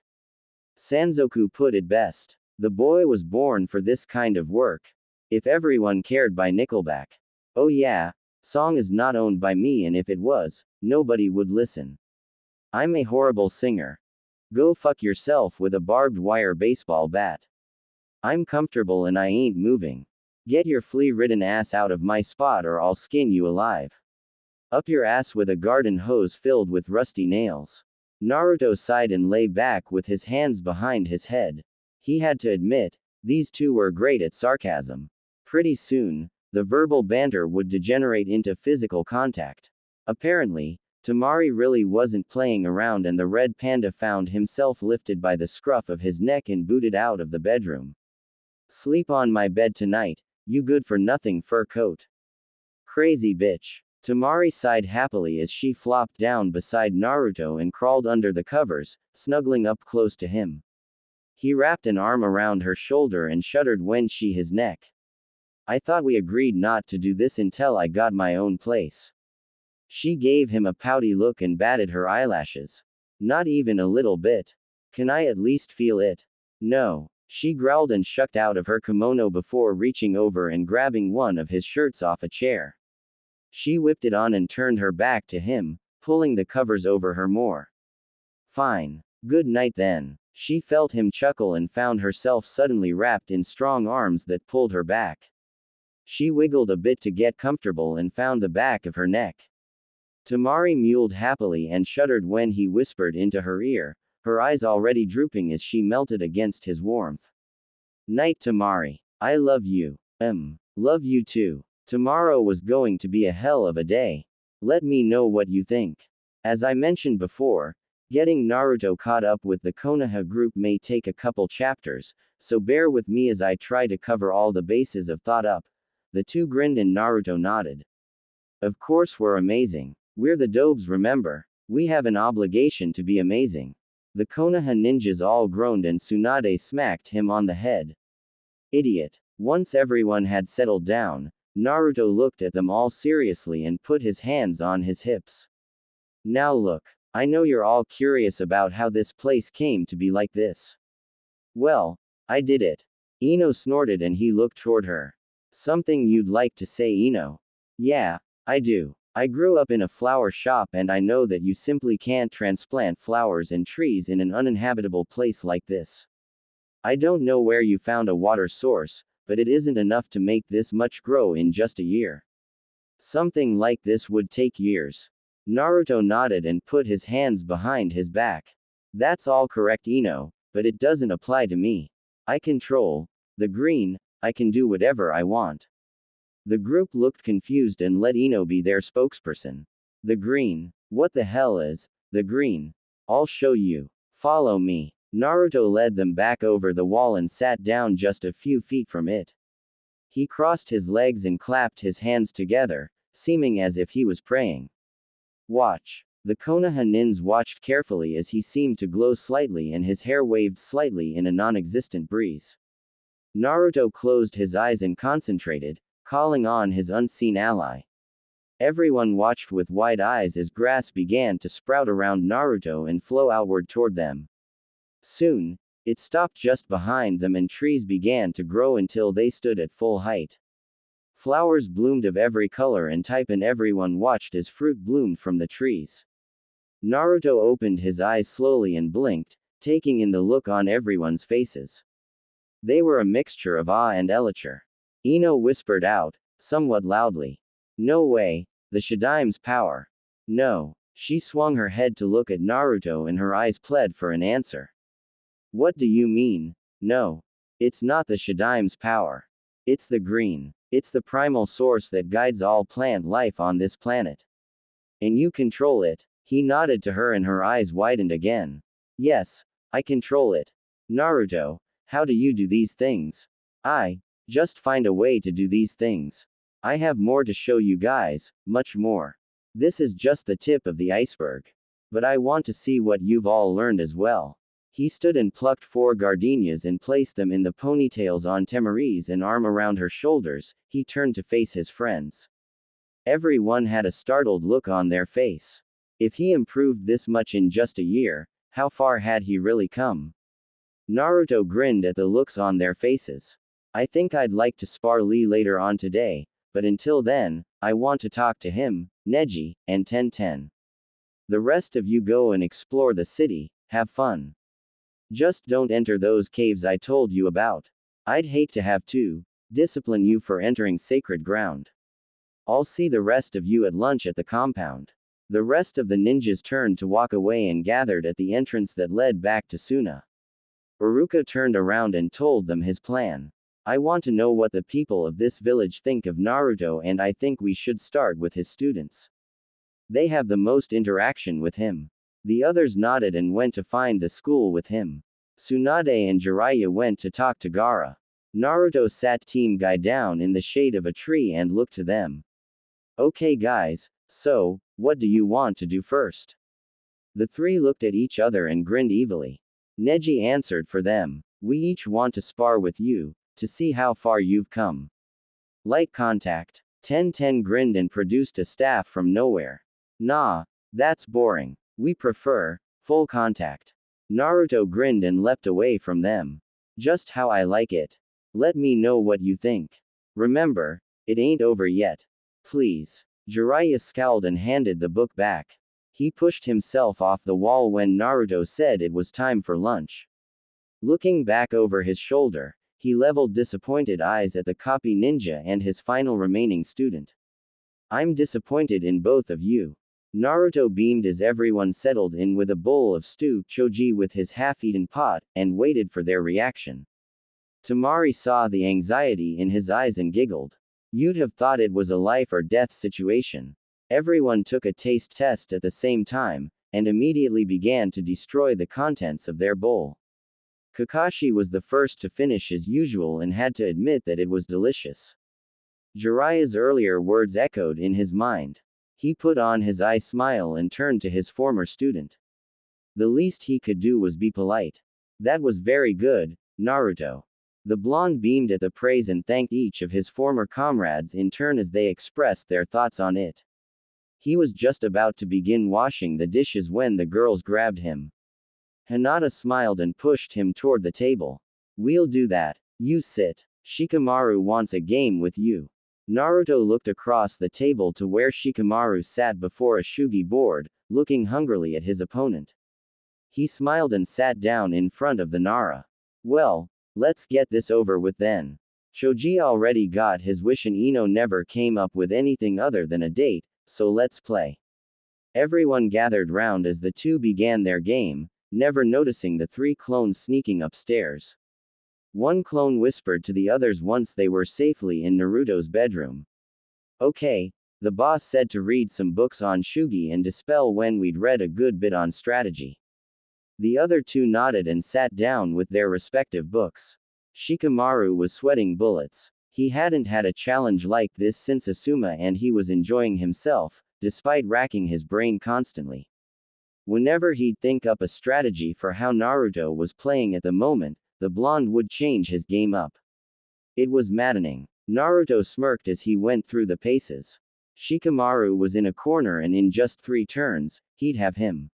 Sanzoku put it best. The boy was born for this kind of work. If everyone cared by Nickelback. Oh yeah, song is not owned by me and if it was, nobody would listen. I'm a horrible singer. Go fuck yourself with a barbed wire baseball bat. I'm comfortable and I ain't moving. Get your flea-ridden ass out of my spot or I'll skin you alive. Up your ass with a garden hose filled with rusty nails. Naruto sighed and lay back with his hands behind his head. He had to admit, these two were great at sarcasm. Pretty soon, the verbal banter would degenerate into physical contact. Apparently, Temari really wasn't playing around and the red panda found himself lifted by the scruff of his neck and booted out of the bedroom. Sleep on my bed tonight, you good-for-nothing fur coat. Crazy bitch. Temari sighed happily as she flopped down beside Naruto and crawled under the covers, snuggling up close to him. He wrapped an arm around her shoulder and shuddered when she his neck. I thought we agreed not to do this until I got my own place. She gave him a pouty look and batted her eyelashes. Not even a little bit. Can I at least feel it? No. She growled and shucked out of her kimono before reaching over and grabbing one of his shirts off a chair. She whipped it on and turned her back to him, pulling the covers over her more. Fine. Good night then. She felt him chuckle and found herself suddenly wrapped in strong arms that pulled her back. She wiggled a bit to get comfortable and found the back of her neck. Tamari mewed happily and shuddered when he whispered into her ear, her eyes already drooping as she melted against his warmth. Night Tamari. I love you. Love you too. Tomorrow was going to be a hell of a day. Let me know what you think. As I mentioned before, getting Naruto caught up with the Konoha group may take a couple chapters, so bear with me as I try to cover all the bases of thought up. The two grinned and Naruto nodded. Of course we're amazing. We're the Dobes, remember. We have an obligation to be amazing. The Konoha ninjas all groaned and Tsunade smacked him on the head. Idiot. Once everyone had settled down, Naruto looked at them all seriously and put his hands on his hips. Now look. I know you're all curious about how this place came to be like this. Well, I did it. Ino snorted and he looked toward her. Something you'd like to say, Ino? Yeah, I do. I grew up in a flower shop and I know that you simply can't transplant flowers and trees in an uninhabitable place like this. I don't know where you found a water source, but it isn't enough to make this much grow in just a year. Something like this would take years. Naruto nodded and put his hands behind his back. That's all correct, Ino, but it doesn't apply to me. I control the green, I can do whatever I want. The group looked confused and let Ino be their spokesperson. The green. What the hell is the green? I'll show you. Follow me. Naruto led them back over the wall and sat down just a few feet from it. He crossed his legs and clapped his hands together, seeming as if he was praying. Watch. The Konoha nins watched carefully as he seemed to glow slightly and his hair waved slightly in a non-existent breeze. Naruto closed his eyes and concentrated, calling on his unseen ally. Everyone watched with wide eyes as grass began to sprout around Naruto and flow outward toward them. Soon, it stopped just behind them and trees began to grow until they stood at full height. Flowers bloomed of every color and type and everyone watched as fruit bloomed from the trees. Naruto opened his eyes slowly and blinked, taking in the look on everyone's faces. They were a mixture of awe and elation. Ino whispered out, somewhat loudly. No way, the Shadaime's power. No. She swung her head to look at Naruto and her eyes pled for an answer. What do you mean? No. It's not the Shadaime's power. It's the green. It's the primal source that guides all plant life on this planet. And you control it. He nodded to her and her eyes widened again. Yes, I control it. Naruto, how do you do these things? I just find a way to do these things. I have more to show you guys, much more. This is just the tip of the iceberg. But I want to see what you've all learned as well. He stood and plucked 4 gardenias and placed them in the ponytails on Temari's and arm around her shoulders. He turned to face his friends. Everyone had a startled look on their face. If he improved this much in just a year, how far had he really come? Naruto grinned at the looks on their faces. I think I'd like to spar Lee later on today, but until then, I want to talk to him, Neji, and Tenten. The rest of you go and explore the city, have fun. Just don't enter those caves I told you about. I'd hate to have to discipline you for entering sacred ground. I'll see the rest of you at lunch at the compound. The rest of the ninjas turned to walk away and gathered at the entrance that led back to Suna. Iruka turned around and told them his plan. I want to know what the people of this village think of Naruto and I think we should start with his students. They have the most interaction with him. The others nodded and went to find the school with him. Tsunade and Jiraiya went to talk to Gaara. Naruto sat Team Guy down in the shade of a tree and looked to them. Okay guys, so, what do you want to do first? The three looked at each other and grinned evilly. Neji answered for them. We each want to spar with you, to see how far you've come. Light contact. Tenten grinned and produced a staff from nowhere. Nah, that's boring. We prefer full contact. Naruto grinned and leapt away from them. Just how I like it. Let me know what you think. Remember, it ain't over yet. Please. Jiraiya scowled and handed the book back. He pushed himself off the wall when Naruto said it was time for lunch. Looking back over his shoulder, he leveled disappointed eyes at the copy ninja and his final remaining student. I'm disappointed in both of you. Naruto beamed as everyone settled in with a bowl of stew, Choji with his half-eaten pot, and waited for their reaction. Temari saw the anxiety in his eyes and giggled. You'd have thought it was a life or death situation. Everyone took a taste test at the same time, and immediately began to destroy the contents of their bowl. Kakashi was the first to finish as usual and had to admit that it was delicious. Jiraiya's earlier words echoed in his mind. He put on his eye smile and turned to his former student. The least he could do was be polite. That was very good, Naruto. The blonde beamed at the praise and thanked each of his former comrades in turn as they expressed their thoughts on it. He was just about to begin washing the dishes when the girls grabbed him. Hinata smiled and pushed him toward the table. We'll do that. You sit. Shikamaru wants a game with you. Naruto looked across the table to where Shikamaru sat before a shugi board, looking hungrily at his opponent. He smiled and sat down in front of the Nara. Well, let's get this over with then. Choji already got his wish and Ino never came up with anything other than a date, so let's play. Everyone gathered round as the two began their game, never noticing the three clones sneaking upstairs. One clone whispered to the others once they were safely in Naruto's bedroom. Okay, the boss said to read some books on Shugi and dispel when we'd read a good bit on strategy. The other two nodded and sat down with their respective books. Shikamaru was sweating bullets. He hadn't had a challenge like this since Asuma and he was enjoying himself, despite racking his brain constantly. Whenever he'd think up a strategy for how Naruto was playing at the moment, the blonde would change his game up. It was maddening. Naruto smirked as he went through the paces. Shikamaru was in a corner and in just 3 turns, he'd have him.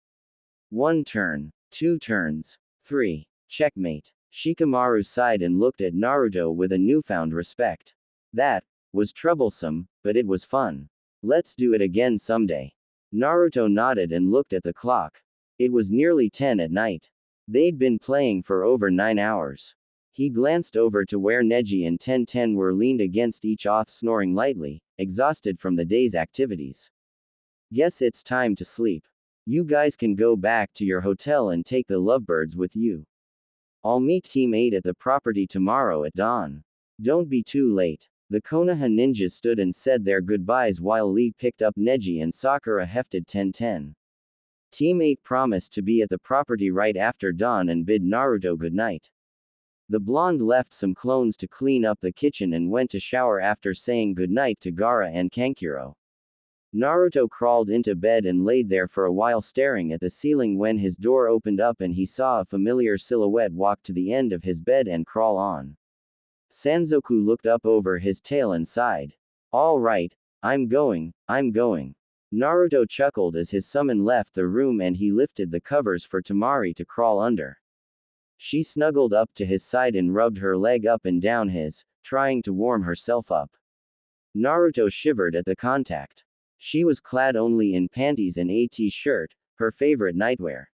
1 turn, 2 turns, 3. Checkmate. Shikamaru sighed and looked at Naruto with a newfound respect. That was troublesome, but it was fun. Let's do it again someday. Naruto nodded and looked at the clock. It was nearly 10 at night. They'd been playing for over 9 hours. He glanced over to where Neji and Tenten were leaned against each other snoring lightly, exhausted from the day's activities. Guess it's time to sleep. You guys can go back to your hotel and take the lovebirds with you. I'll meet Team 8 at the property tomorrow at dawn. Don't be too late. The Konoha ninjas stood and said their goodbyes while Lee picked up Neji and Sakura hefted Tenten. Team 8 promised to be at the property right after dawn and bid Naruto goodnight. The blonde left some clones to clean up the kitchen and went to shower after saying goodnight to Gaara and Kankuro. Naruto crawled into bed and laid there for a while staring at the ceiling when his door opened up and he saw a familiar silhouette walk to the end of his bed and crawl on. Sanzoku looked up over his tail and sighed. All right, I'm going. Naruto chuckled as his summon left the room and he lifted the covers for Temari to crawl under. She snuggled up to his side and rubbed her leg up and down his, trying to warm herself up. Naruto shivered at the contact. She was clad only in panties and a t-shirt, her favorite nightwear.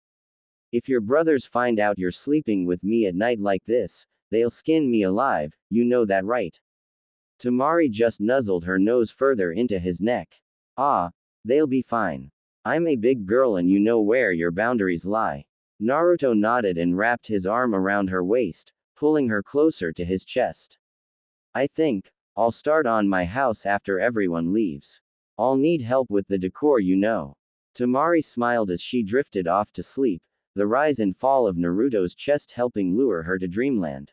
If your brothers find out you're sleeping with me at night like this, they'll skin me alive, you know that right? Temari just nuzzled her nose further into his neck. Ah, they'll be fine. I'm a big girl and you know where your boundaries lie. Naruto nodded and wrapped his arm around her waist, pulling her closer to his chest. I think I'll start on my house after everyone leaves. I'll need help with the decor, you know. Temari smiled as she drifted off to sleep, the rise and fall of Naruto's chest helping lure her to dreamland.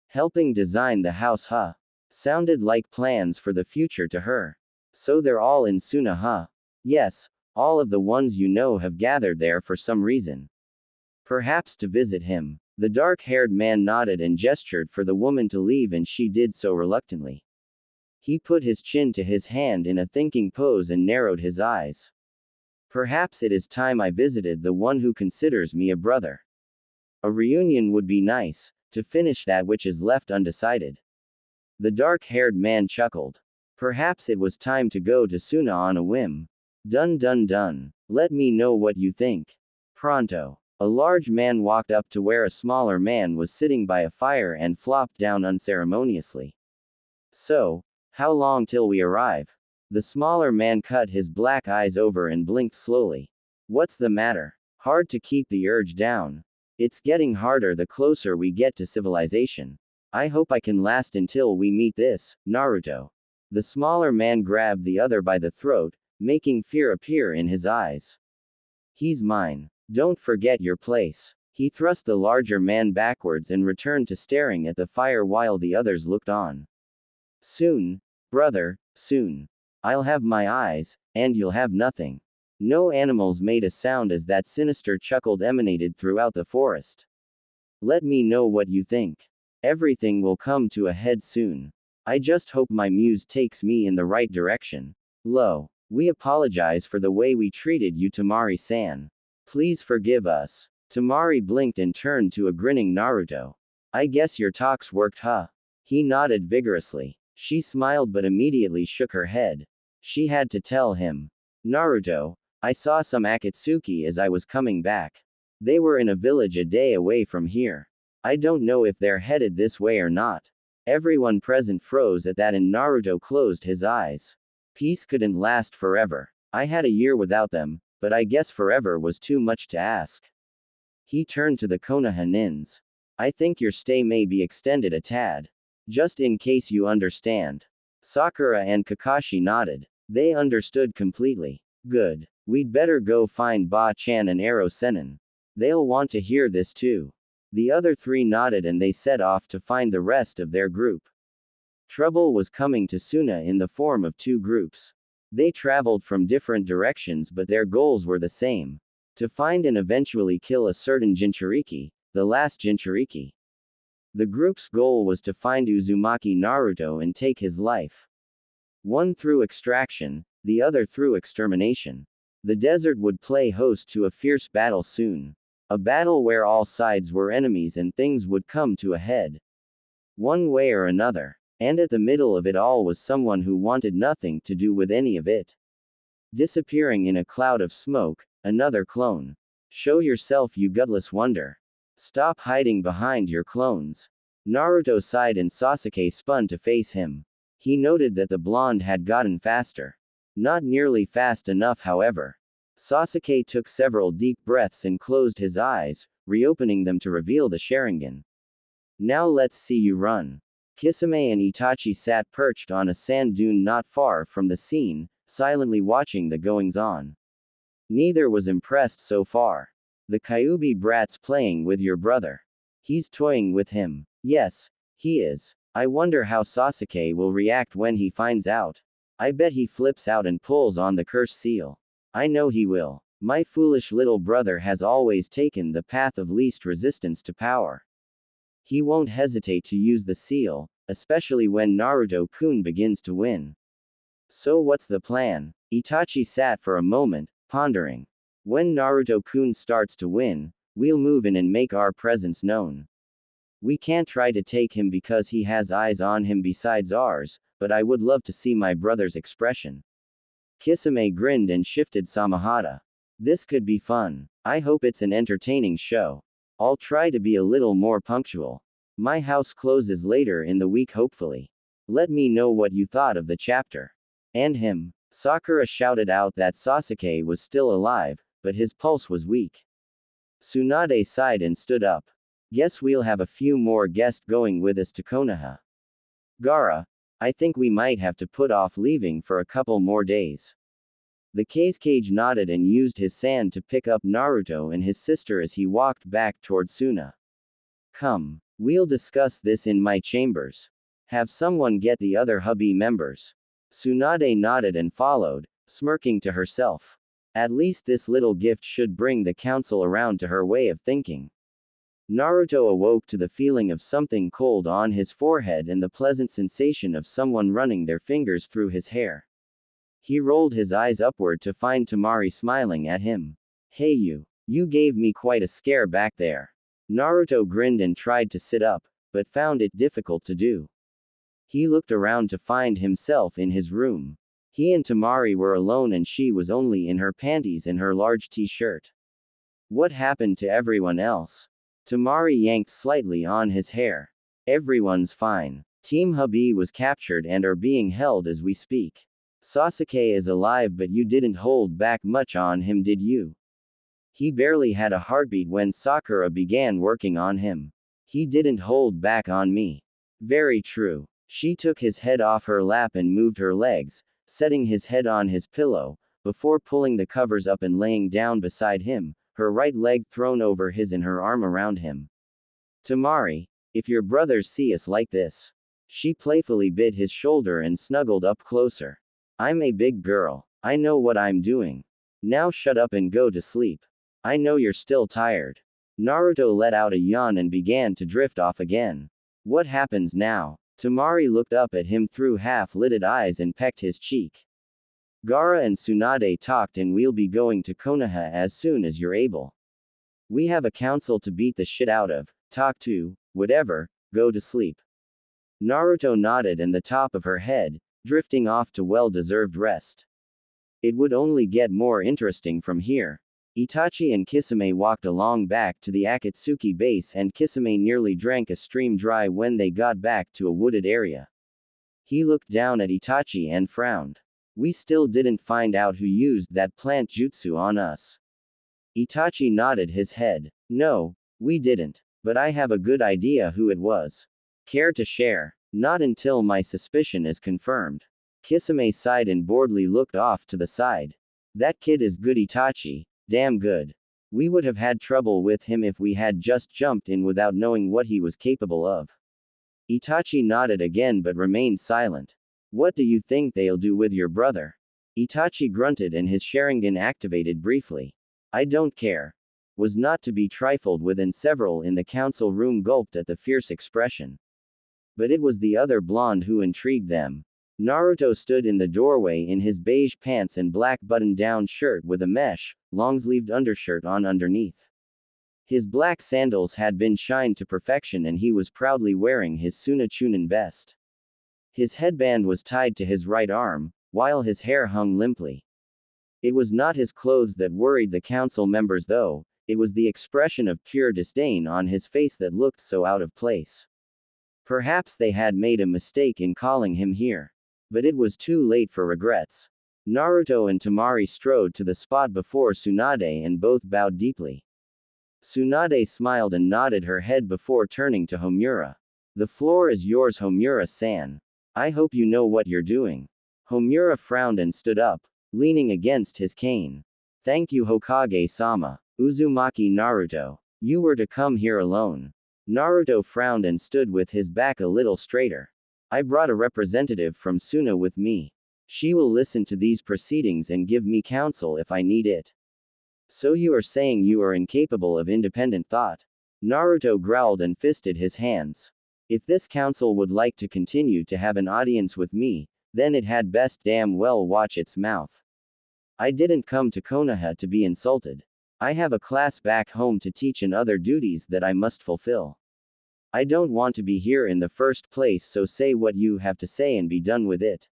Helping design the house, huh? Sounded like plans for the future to her. So they're all in Suna, huh? Yes, all of the ones you know have gathered there for some reason. Perhaps to visit him. The dark-haired man nodded and gestured for the woman to leave and she did so reluctantly. He put his chin to his hand in a thinking pose and narrowed his eyes. Perhaps it is time I visited the one who considers me a brother. A reunion would be nice, to finish that which is left undecided. The dark-haired man chuckled. Perhaps it was time to go to Suna on a whim. Dun dun dun. Let me know what you think. Pronto. A large man walked up to where a smaller man was sitting by a fire and flopped down unceremoniously. So, how long till we arrive? The smaller man cut his black eyes over and blinked slowly. What's the matter? Hard to keep the urge down. It's getting harder the closer we get to civilization. I hope I can last until we meet this, Naruto. The smaller man grabbed the other by the throat, making fear appear in his eyes. He's mine. Don't forget your place. He thrust the larger man backwards and returned to staring at the fire while the others looked on. Soon, brother, soon. I'll have my eyes, and you'll have nothing. No animals made a sound as that sinister chuckle emanated throughout the forest. Let me know what you think. Everything will come to a head soon. I just hope my muse takes me in the right direction. We apologize for the way we treated you, Tamari-san. Please forgive us. Tamari blinked and turned to a grinning Naruto. I guess your talks worked, huh? He nodded vigorously. She smiled but immediately shook her head. She had to tell him. Naruto, I saw some Akatsuki as I was coming back. They were in a village a day away from here. I don't know if they're headed this way or not. Everyone present froze at that and Naruto closed his eyes. Peace couldn't last forever. I had a year without them, but I guess forever was too much to ask. He turned to the Konoha nins. I think your stay may be extended a tad. Just in case you understand. Sakura and Kakashi nodded. They understood completely. Good. We'd better go find Ba-chan and Ero Sennin. They'll want to hear this too. The other three nodded and they set off to find the rest of their group. Trouble was coming to Suna in the form of two groups. They traveled from different directions but their goals were the same. To find and eventually kill a certain Jinchuriki, the last Jinchuriki. The group's goal was to find Uzumaki Naruto and take his life. One through extraction, the other through extermination. The desert would play host to a fierce battle soon. A battle where all sides were enemies and things would come to a head. One way or another. And at the middle of it all was someone who wanted nothing to do with any of it. Disappearing in a cloud of smoke, another clone. Show yourself, you gutless wonder. Stop hiding behind your clones. Naruto sighed and Sasuke spun to face him. He noted that the blonde had gotten faster. Not nearly fast enough, however. Sasuke took several deep breaths and closed his eyes, reopening them to reveal the Sharingan. Now let's see you run. Kisame and Itachi sat perched on a sand dune not far from the scene, silently watching the goings-on. Neither was impressed so far. The Kyuubi brat's playing with your brother. He's toying with him. Yes, he is. I wonder how Sasuke will react when he finds out. I bet he flips out and pulls on the curse seal. I know he will. My foolish little brother has always taken the path of least resistance to power. He won't hesitate to use the seal, especially when Naruto-kun begins to win. So what's the plan? Itachi sat for a moment, pondering. When Naruto-kun starts to win, we'll move in and make our presence known. We can't try to take him because he has eyes on him besides ours, but I would love to see my brother's expression. Kisame grinned and shifted Samahata. This could be fun. I hope it's an entertaining show. I'll try to be a little more punctual. My house closes later in the week hopefully. Let me know what you thought of the chapter. And him. Sakura shouted out that Sasuke was still alive, but his pulse was weak. Tsunade sighed and stood up. Guess we'll have a few more guests going with us to Konoha. Gaara, I think we might have to put off leaving for a couple more days. The Kazekage nodded and used his sand to pick up Naruto and his sister as he walked back toward Suna. Come, we'll discuss this in my chambers. Have someone get the other hubby members. Tsunade nodded and followed, smirking to herself. At least this little gift should bring the council around to her way of thinking. Naruto awoke to the feeling of something cold on his forehead and the pleasant sensation of someone running their fingers through his hair. He rolled his eyes upward to find Tamari smiling at him. Hey you gave me quite a scare back there. Naruto grinned and tried to sit up, but found it difficult to do. He looked around to find himself in his room. He and Tamari were alone and she was only in her panties and her large t-shirt. What happened to everyone else? Tamari yanked slightly on his hair. Everyone's fine. Team Hubby was captured and are being held as we speak. Sasuke is alive, but you didn't hold back much on him, did you? He barely had a heartbeat when Sakura began working on him. He didn't hold back on me. Very true. She took his head off her lap and moved her legs, setting his head on his pillow, before pulling the covers up and laying down beside him, her right leg thrown over his and her arm around him. Tamari, if your brothers see us like this. She playfully bit his shoulder and snuggled up closer. I'm a big girl. I know what I'm doing. Now shut up and go to sleep. I know you're still tired. Naruto let out a yawn and began to drift off again. What happens now? Tamari looked up at him through half-lidded eyes and pecked his cheek. Gaara and Tsunade talked and we'll be going to Konoha as soon as you're able. We have a council to beat the shit out of, talk to, whatever, go to sleep. Naruto nodded and the top of her head, drifting off to well-deserved rest. It would only get more interesting from here. Itachi and Kisame walked along back to the Akatsuki base and Kisame nearly drank a stream dry when they got back to a wooded area. He looked down at Itachi and frowned. We still didn't find out who used that plant jutsu on us. Itachi nodded his head. No, we didn't. But I have a good idea who it was. Care to share? Not until my suspicion is confirmed. Kisame sighed and boredly looked off to the side. That kid is good, Itachi. Damn good. We would have had trouble with him if we had just jumped in without knowing what he was capable of. Itachi nodded again but remained silent. What do you think they'll do with your brother? Itachi grunted and his Sharingan activated briefly. I don't care. Was not to be trifled with, and several in the council room gulped at the fierce expression. But it was the other blonde who intrigued them. Naruto stood in the doorway in his beige pants and black button-down shirt with a mesh, long-sleeved undershirt on underneath. His black sandals had been shined to perfection and he was proudly wearing his Sunachunin vest. His headband was tied to his right arm, while his hair hung limply. It was not his clothes that worried the council members though, it was the expression of pure disdain on his face that looked so out of place. Perhaps they had made a mistake in calling him here. But it was too late for regrets. Naruto and Tamari strode to the spot before Tsunade and both bowed deeply. Tsunade smiled and nodded her head before turning to Homura. The floor is yours, Homura-san. I hope you know what you're doing. Homura frowned and stood up, leaning against his cane. Thank you, Hokage-sama. Uzumaki Naruto. You were to come here alone. Naruto frowned and stood with his back a little straighter. I brought a representative from Suna with me. She will listen to these proceedings and give me counsel if I need it. So you are saying you are incapable of independent thought? Naruto growled and fisted his hands. If this council would like to continue to have an audience with me, then it had best damn well watch its mouth. I didn't come to Konoha to be insulted. I have a class back home to teach and other duties that I must fulfill. I don't want to be here in the first place, so say what you have to say and be done with it.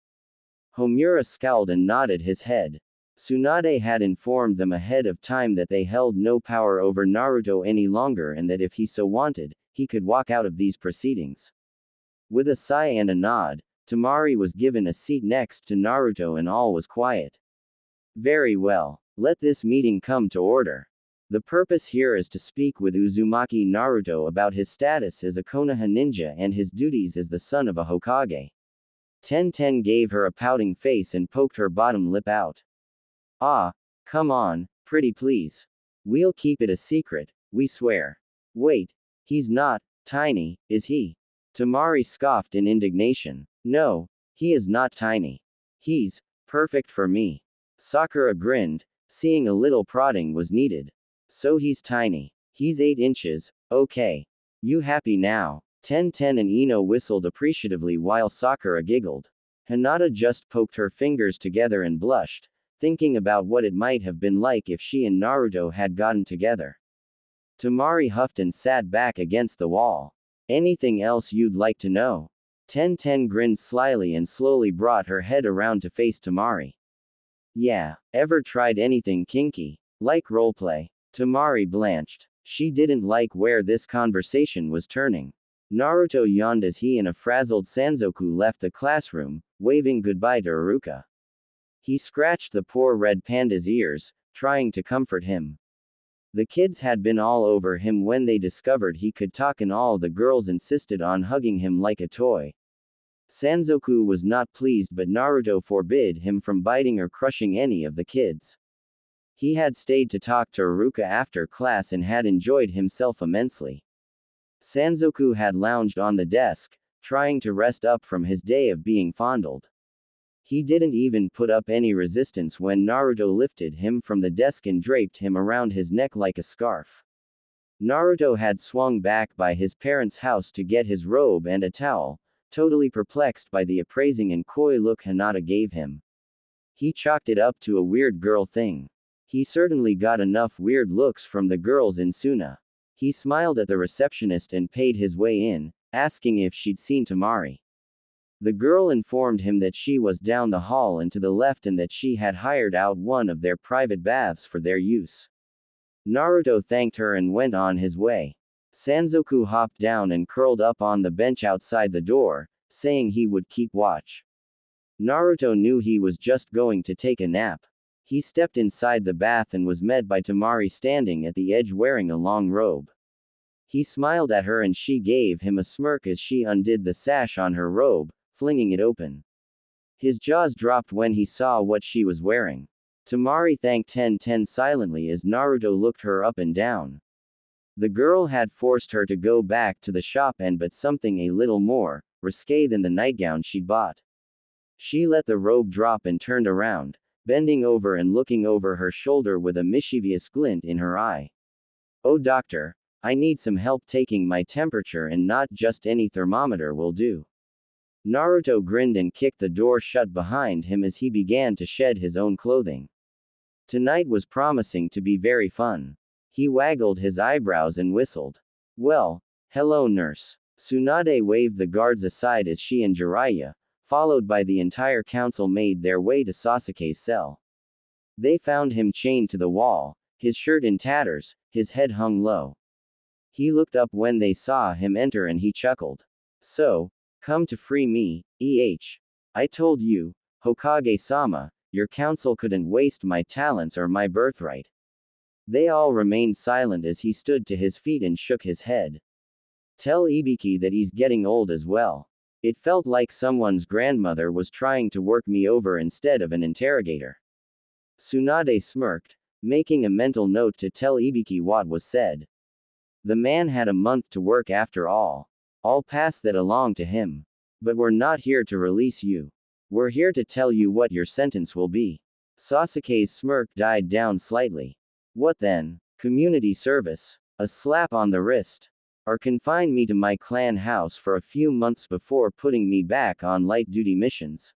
Homura scowled and nodded his head. Tsunade had informed them ahead of time that they held no power over Naruto any longer and that if he so wanted, he could walk out of these proceedings. With a sigh and a nod, Tamari was given a seat next to Naruto and all was quiet. Very well. Let this meeting come to order. The purpose here is to speak with Uzumaki Naruto about his status as a Konoha ninja and his duties as the son of a Hokage. Ten gave her a pouting face and poked her bottom lip out. Ah, come on, pretty please. We'll keep it a secret, we swear. Wait, he's not tiny, is he? Tamari scoffed in indignation. No, he is not tiny. He's perfect for me. Sakura grinned, seeing a little prodding was needed. So he's tiny. He's 8 inches, okay. You happy now? Ten and Ino whistled appreciatively while Sakura giggled. Hinata just poked her fingers together and blushed, thinking about what it might have been like if she and Naruto had gotten together. Tamari huffed and sat back against the wall. Anything else you'd like to know? Ten grinned slyly and slowly brought her head around to face Tamari. Yeah, ever tried anything kinky? Like roleplay? Tamari blanched. She didn't like where this conversation was turning. Naruto yawned as he and a frazzled Sanzoku left the classroom, waving goodbye to Iruka. He scratched the poor red panda's ears, trying to comfort him. The kids had been all over him when they discovered he could talk, and all the girls insisted on hugging him like a toy. Sanzoku was not pleased, but Naruto forbid him from biting or crushing any of the kids. He had stayed to talk to Iruka after class and had enjoyed himself immensely. Sanzoku had lounged on the desk, trying to rest up from his day of being fondled. He didn't even put up any resistance when Naruto lifted him from the desk and draped him around his neck like a scarf. Naruto had swung back by his parents' house to get his robe and a towel, totally perplexed by the appraising and coy look Hinata gave him. He chalked it up to a weird girl thing. He certainly got enough weird looks from the girls in Suna. He smiled at the receptionist and paid his way in, asking if she'd seen Tamari. The girl informed him that she was down the hall and to the left and that she had hired out one of their private baths for their use. Naruto thanked her and went on his way. Sanzoku hopped down and curled up on the bench outside the door, saying he would keep watch. Naruto knew he was just going to take a nap. He stepped inside the bath and was met by Tamari standing at the edge wearing a long robe. He smiled at her and she gave him a smirk as she undid the sash on her robe, flinging it open. His jaws dropped when he saw what she was wearing. Tamari thanked Ten silently as Naruto looked her up and down. The girl had forced her to go back to the shop and but something a little more risque than the nightgown she'd bought. She let the robe drop and turned around, bending over and looking over her shoulder with a mischievous glint in her eye. "Oh doctor, I need some help taking my temperature, and not just any thermometer will do." Naruto grinned and kicked the door shut behind him as he began to shed his own clothing. Tonight was promising to be very fun. He waggled his eyebrows and whistled. "Well, hello nurse." Tsunade waved the guards aside as she and Jiraiya, followed by the entire council, made their way to Sasuke's cell. They found him chained to the wall, his shirt in tatters, his head hung low. He looked up when they saw him enter and he chuckled. "So, come to free me, I told you, Hokage-sama, your council couldn't waste my talents or my birthright." They all remained silent as he stood to his feet and shook his head. "Tell Ibiki that he's getting old as well. It felt like someone's grandmother was trying to work me over instead of an interrogator." Tsunade smirked, making a mental note to tell Ibiki what was said. The man had a month to work after all. I'll pass that along to him. But we're not here to release you. We're here to tell you what your sentence will be. Sasuke's smirk died down slightly. "What then? Community service? A slap on the wrist? Or confine me to my clan house for a few months before putting me back on light-duty missions?"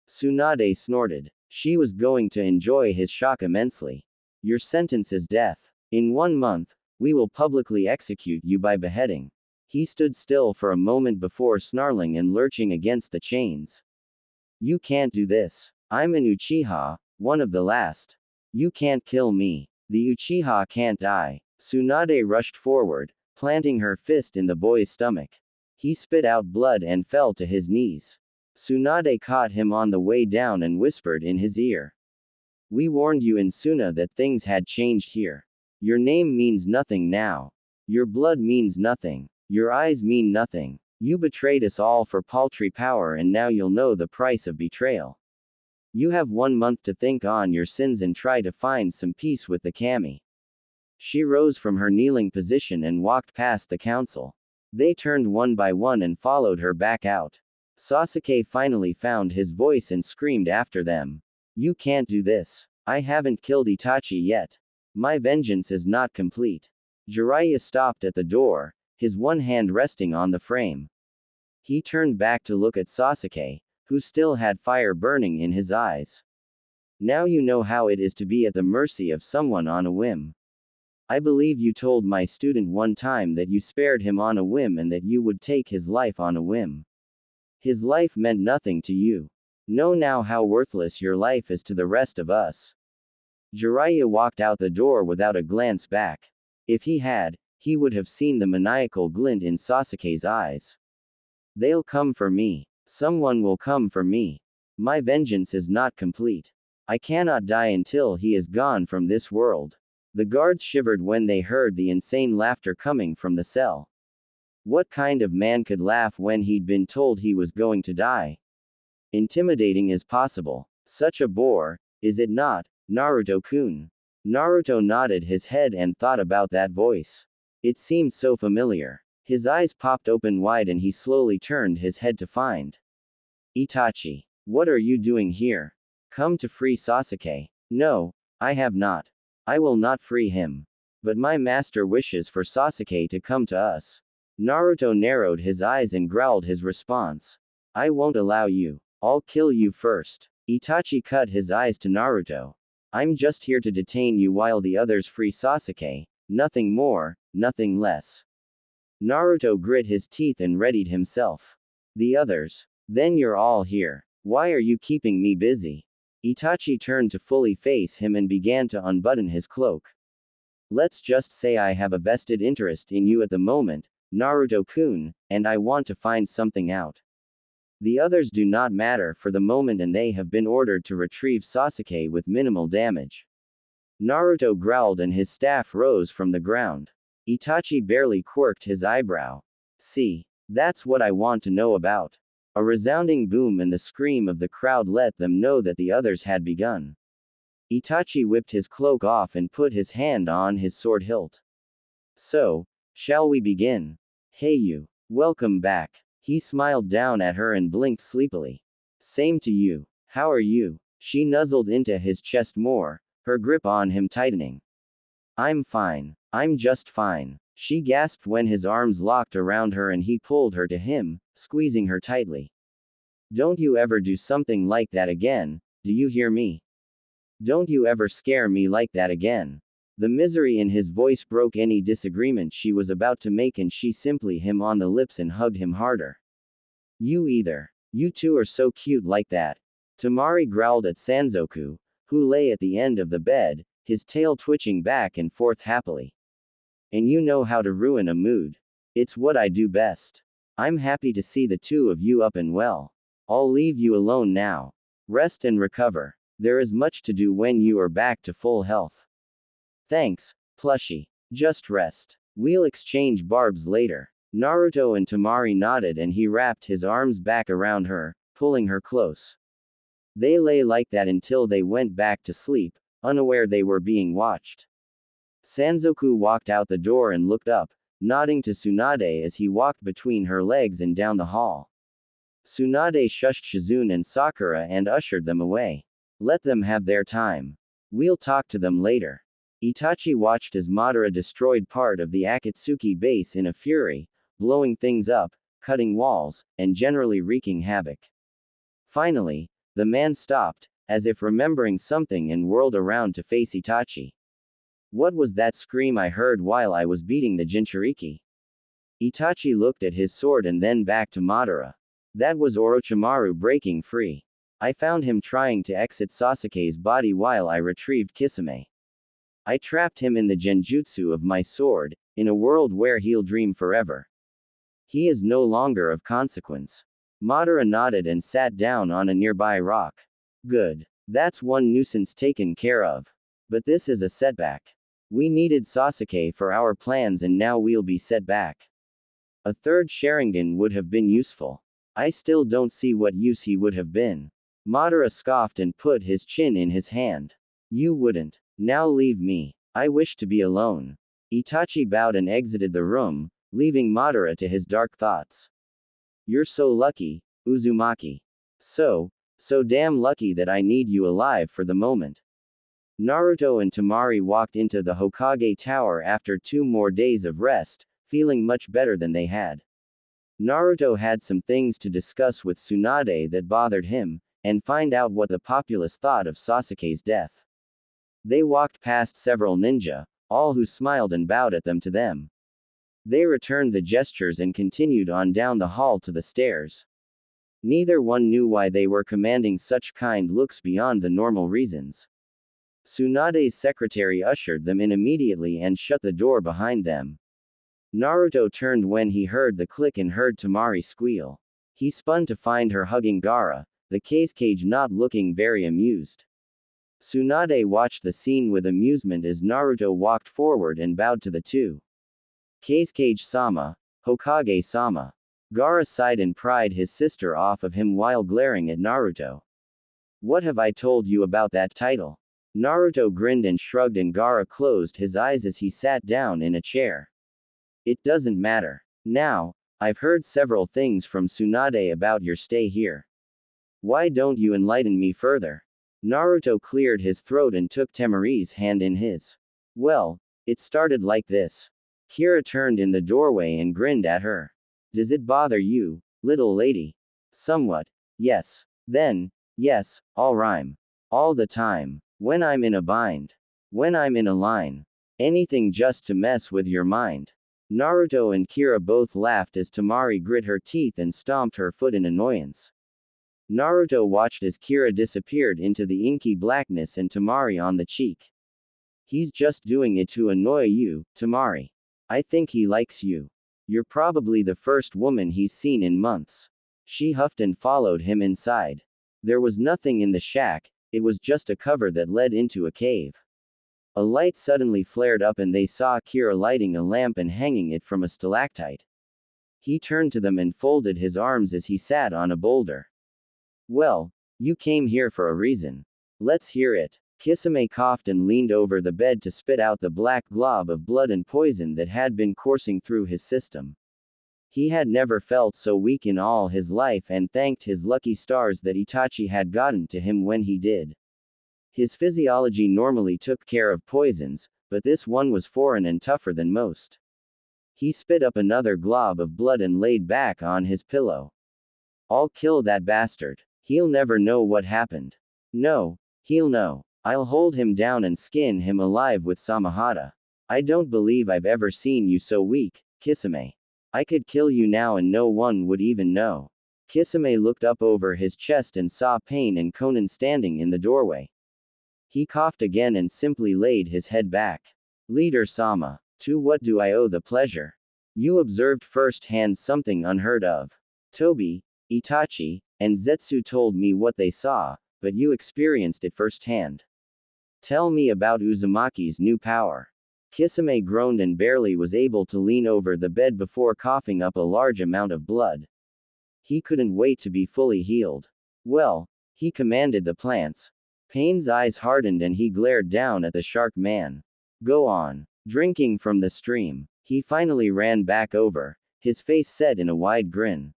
Tsunade snorted. She was going to enjoy his shock immensely. "Your sentence is death. In 1 month, we will publicly execute you by beheading." He stood still for a moment before snarling and lurching against the chains. "You can't do this. I'm an Uchiha, one of the last. You can't kill me. The Uchiha can't die." Tsunade rushed forward, planting her fist in the boy's stomach. He spit out blood and fell to his knees. Tsunade caught him on the way down and whispered in his ear. "We warned you in Suna that things had changed here. Your name means nothing now. Your blood means nothing. Your eyes mean nothing. You betrayed us all for paltry power, and now you'll know the price of betrayal. You have 1 month to think on your sins and try to find some peace with the kami." She rose from her kneeling position and walked past the council. They turned one by one and followed her back out. Sasuke finally found his voice and screamed after them. "You can't do this. I haven't killed Itachi yet. My vengeance is not complete." Jiraiya stopped at the door, his one hand resting on the frame. He turned back to look at Sasuke, who still had fire burning in his eyes. "Now you know how it is to be at the mercy of someone on a whim." I believe you told my student one time that you spared him on a whim and that you would take his life on a whim. His life meant nothing to you. Know now how worthless your life is to the rest of us. Jiraiya walked out the door without a glance back. If he had, he would have seen the maniacal glint in Sasuke's eyes. They'll come for me. Someone will come for me. My vengeance is not complete. I cannot die until he is gone from this world. The guards shivered when they heard the insane laughter coming from the cell. What kind of man could laugh when he'd been told he was going to die? Intimidating as possible. Such a bore, is it not, Naruto-kun? Naruto nodded his head and thought about that voice. It seemed so familiar. His eyes popped open wide and he slowly turned his head to find Itachi. What are you doing here? Come to free Sasuke. No, I have not. I will not free him. But my master wishes for Sasuke to come to us. Naruto narrowed his eyes and growled his response. I won't allow you. I'll kill you first. Itachi cut his eyes to Naruto. I'm just here to detain you while the others free Sasuke. Nothing more, nothing less. Naruto grit his teeth and readied himself. The others. Then you're all here. Why are you keeping me busy? Itachi turned to fully face him and began to unbutton his cloak. Let's just say I have a vested interest in you at the moment, Naruto-kun, and I want to find something out. The others do not matter for the moment and they have been ordered to retrieve Sasuke with minimal damage. Naruto growled and his staff rose from the ground. Itachi barely quirked his eyebrow. See, that's what I want to know about. A resounding boom and the scream of the crowd let them know that the others had begun. Itachi whipped his cloak off and put his hand on his sword hilt. So, shall we begin? Hey you. Welcome back. He smiled down at her and blinked sleepily. Same to you. How are you? She nuzzled into his chest more, her grip on him tightening. I'm fine. I'm just fine. She gasped when his arms locked around her and he pulled her to him, squeezing her tightly. Don't you ever do something like that again, do you hear me? Don't you ever scare me like that again. The misery in his voice broke any disagreement she was about to make and she simply him on the lips and hugged him harder. You either. You two are so cute like that. Temari growled at Sanzoku, who lay at the end of the bed, his tail twitching back and forth happily. And you know how to ruin a mood. It's what I do best. I'm happy to see the two of you up and well. I'll leave you alone now. Rest and recover. There is much to do when you are back to full health. Thanks, plushie. Just rest. We'll exchange barbs later. Naruto and Temari nodded and he wrapped his arms back around her, pulling her close. They lay like that until they went back to sleep, unaware they were being watched. Sanzoku walked out the door and looked up, nodding to Tsunade as he walked between her legs and down the hall. Tsunade shushed Shizune and Sakura and ushered them away. Let them have their time. We'll talk to them later. Itachi watched as Madara destroyed part of the Akatsuki base in a fury, blowing things up, cutting walls, and generally wreaking havoc. Finally, the man stopped, as if remembering something and whirled around to face Itachi. What was that scream I heard while I was beating the Jinchuriki? Itachi looked at his sword and then back to Madara. That was Orochimaru breaking free. I found him trying to exit Sasuke's body while I retrieved Kisame. I trapped him in the genjutsu of my sword, in a world where he'll dream forever. He is no longer of consequence. Madara nodded and sat down on a nearby rock. Good. That's one nuisance taken care of. But this is a setback. We needed Sasuke for our plans and now we'll be set back. A third Sharingan would have been useful. I still don't see what use he would have been. Madara scoffed and put his chin in his hand. You wouldn't. Now leave me. I wish to be alone. Itachi bowed and exited the room, leaving Madara to his dark thoughts. You're so lucky, Uzumaki. So damn lucky that I need you alive for the moment. Naruto and Temari walked into the Hokage Tower after 2 more days of rest, feeling much better than they had. Naruto had some things to discuss with Tsunade that bothered him, and find out what the populace thought of Sasuke's death. They walked past several ninja, all who smiled and bowed at them to them. They returned the gestures and continued on down the hall to the stairs. Neither one knew why they were commanding such kind looks beyond the normal reasons. Tsunade's secretary ushered them in immediately and shut the door behind them. Naruto turned when he heard the click and heard Tamari squeal. He spun to find her hugging Gaara, the cage not looking very amused. Tsunade watched the scene with amusement as Naruto walked forward and bowed to the two. Kage-sama, Hokage-sama. Gaara sighed and pried his sister off of him while glaring at Naruto. What have I told you about that title? Naruto grinned and shrugged and Gaara closed his eyes as he sat down in a chair. It doesn't matter. Now, I've heard several things from Tsunade about your stay here. Why don't you enlighten me further? Naruto cleared his throat and took Temari's hand in his. Well, it started like this. Kira turned in the doorway and grinned at her. Does it bother you, little lady? Somewhat. Yes. Then, yes, all rhyme. All the time. When I'm in a bind. When I'm in a line. Anything just to mess with your mind. Naruto and Kira both laughed as Tamari grit her teeth and stomped her foot in annoyance. Naruto watched as Kira disappeared into the inky blackness and Tamari on the cheek. He's just doing it to annoy you, Tamari. I think he likes you. You're probably the first woman he's seen in months. She huffed and followed him inside. There was nothing in the shack, it was just a cover that led into a cave. A light suddenly flared up and they saw Kira lighting a lamp and hanging it from a stalactite. He turned to them and folded his arms as he sat on a boulder. Well, you came here for a reason. Let's hear it. Kisame coughed and leaned over the bed to spit out the black glob of blood and poison that had been coursing through his system. He had never felt so weak in all his life and thanked his lucky stars that Itachi had gotten to him when he did. His physiology normally took care of poisons, but this one was foreign and tougher than most. He spit up another glob of blood and laid back on his pillow. I'll kill that bastard. He'll never know what happened. No, he'll know. I'll hold him down and skin him alive with Samahata. I don't believe I've ever seen you so weak, Kisame. I could kill you now and no one would even know. Kisame looked up over his chest and saw Pain and Konan standing in the doorway. He coughed again and simply laid his head back. Leader Sama, to what do I owe the pleasure? You observed firsthand something unheard of. Tobi, Itachi, and Zetsu told me what they saw, but you experienced it firsthand. Tell me about Uzumaki's new power. Kisame groaned and barely was able to lean over the bed before coughing up a large amount of blood. He couldn't wait to be fully healed. Well, he commanded the plants. Pain's eyes hardened and he glared down at the shark man. Go on. Drinking from the stream. He finally ran back over, his face set in a wide grin.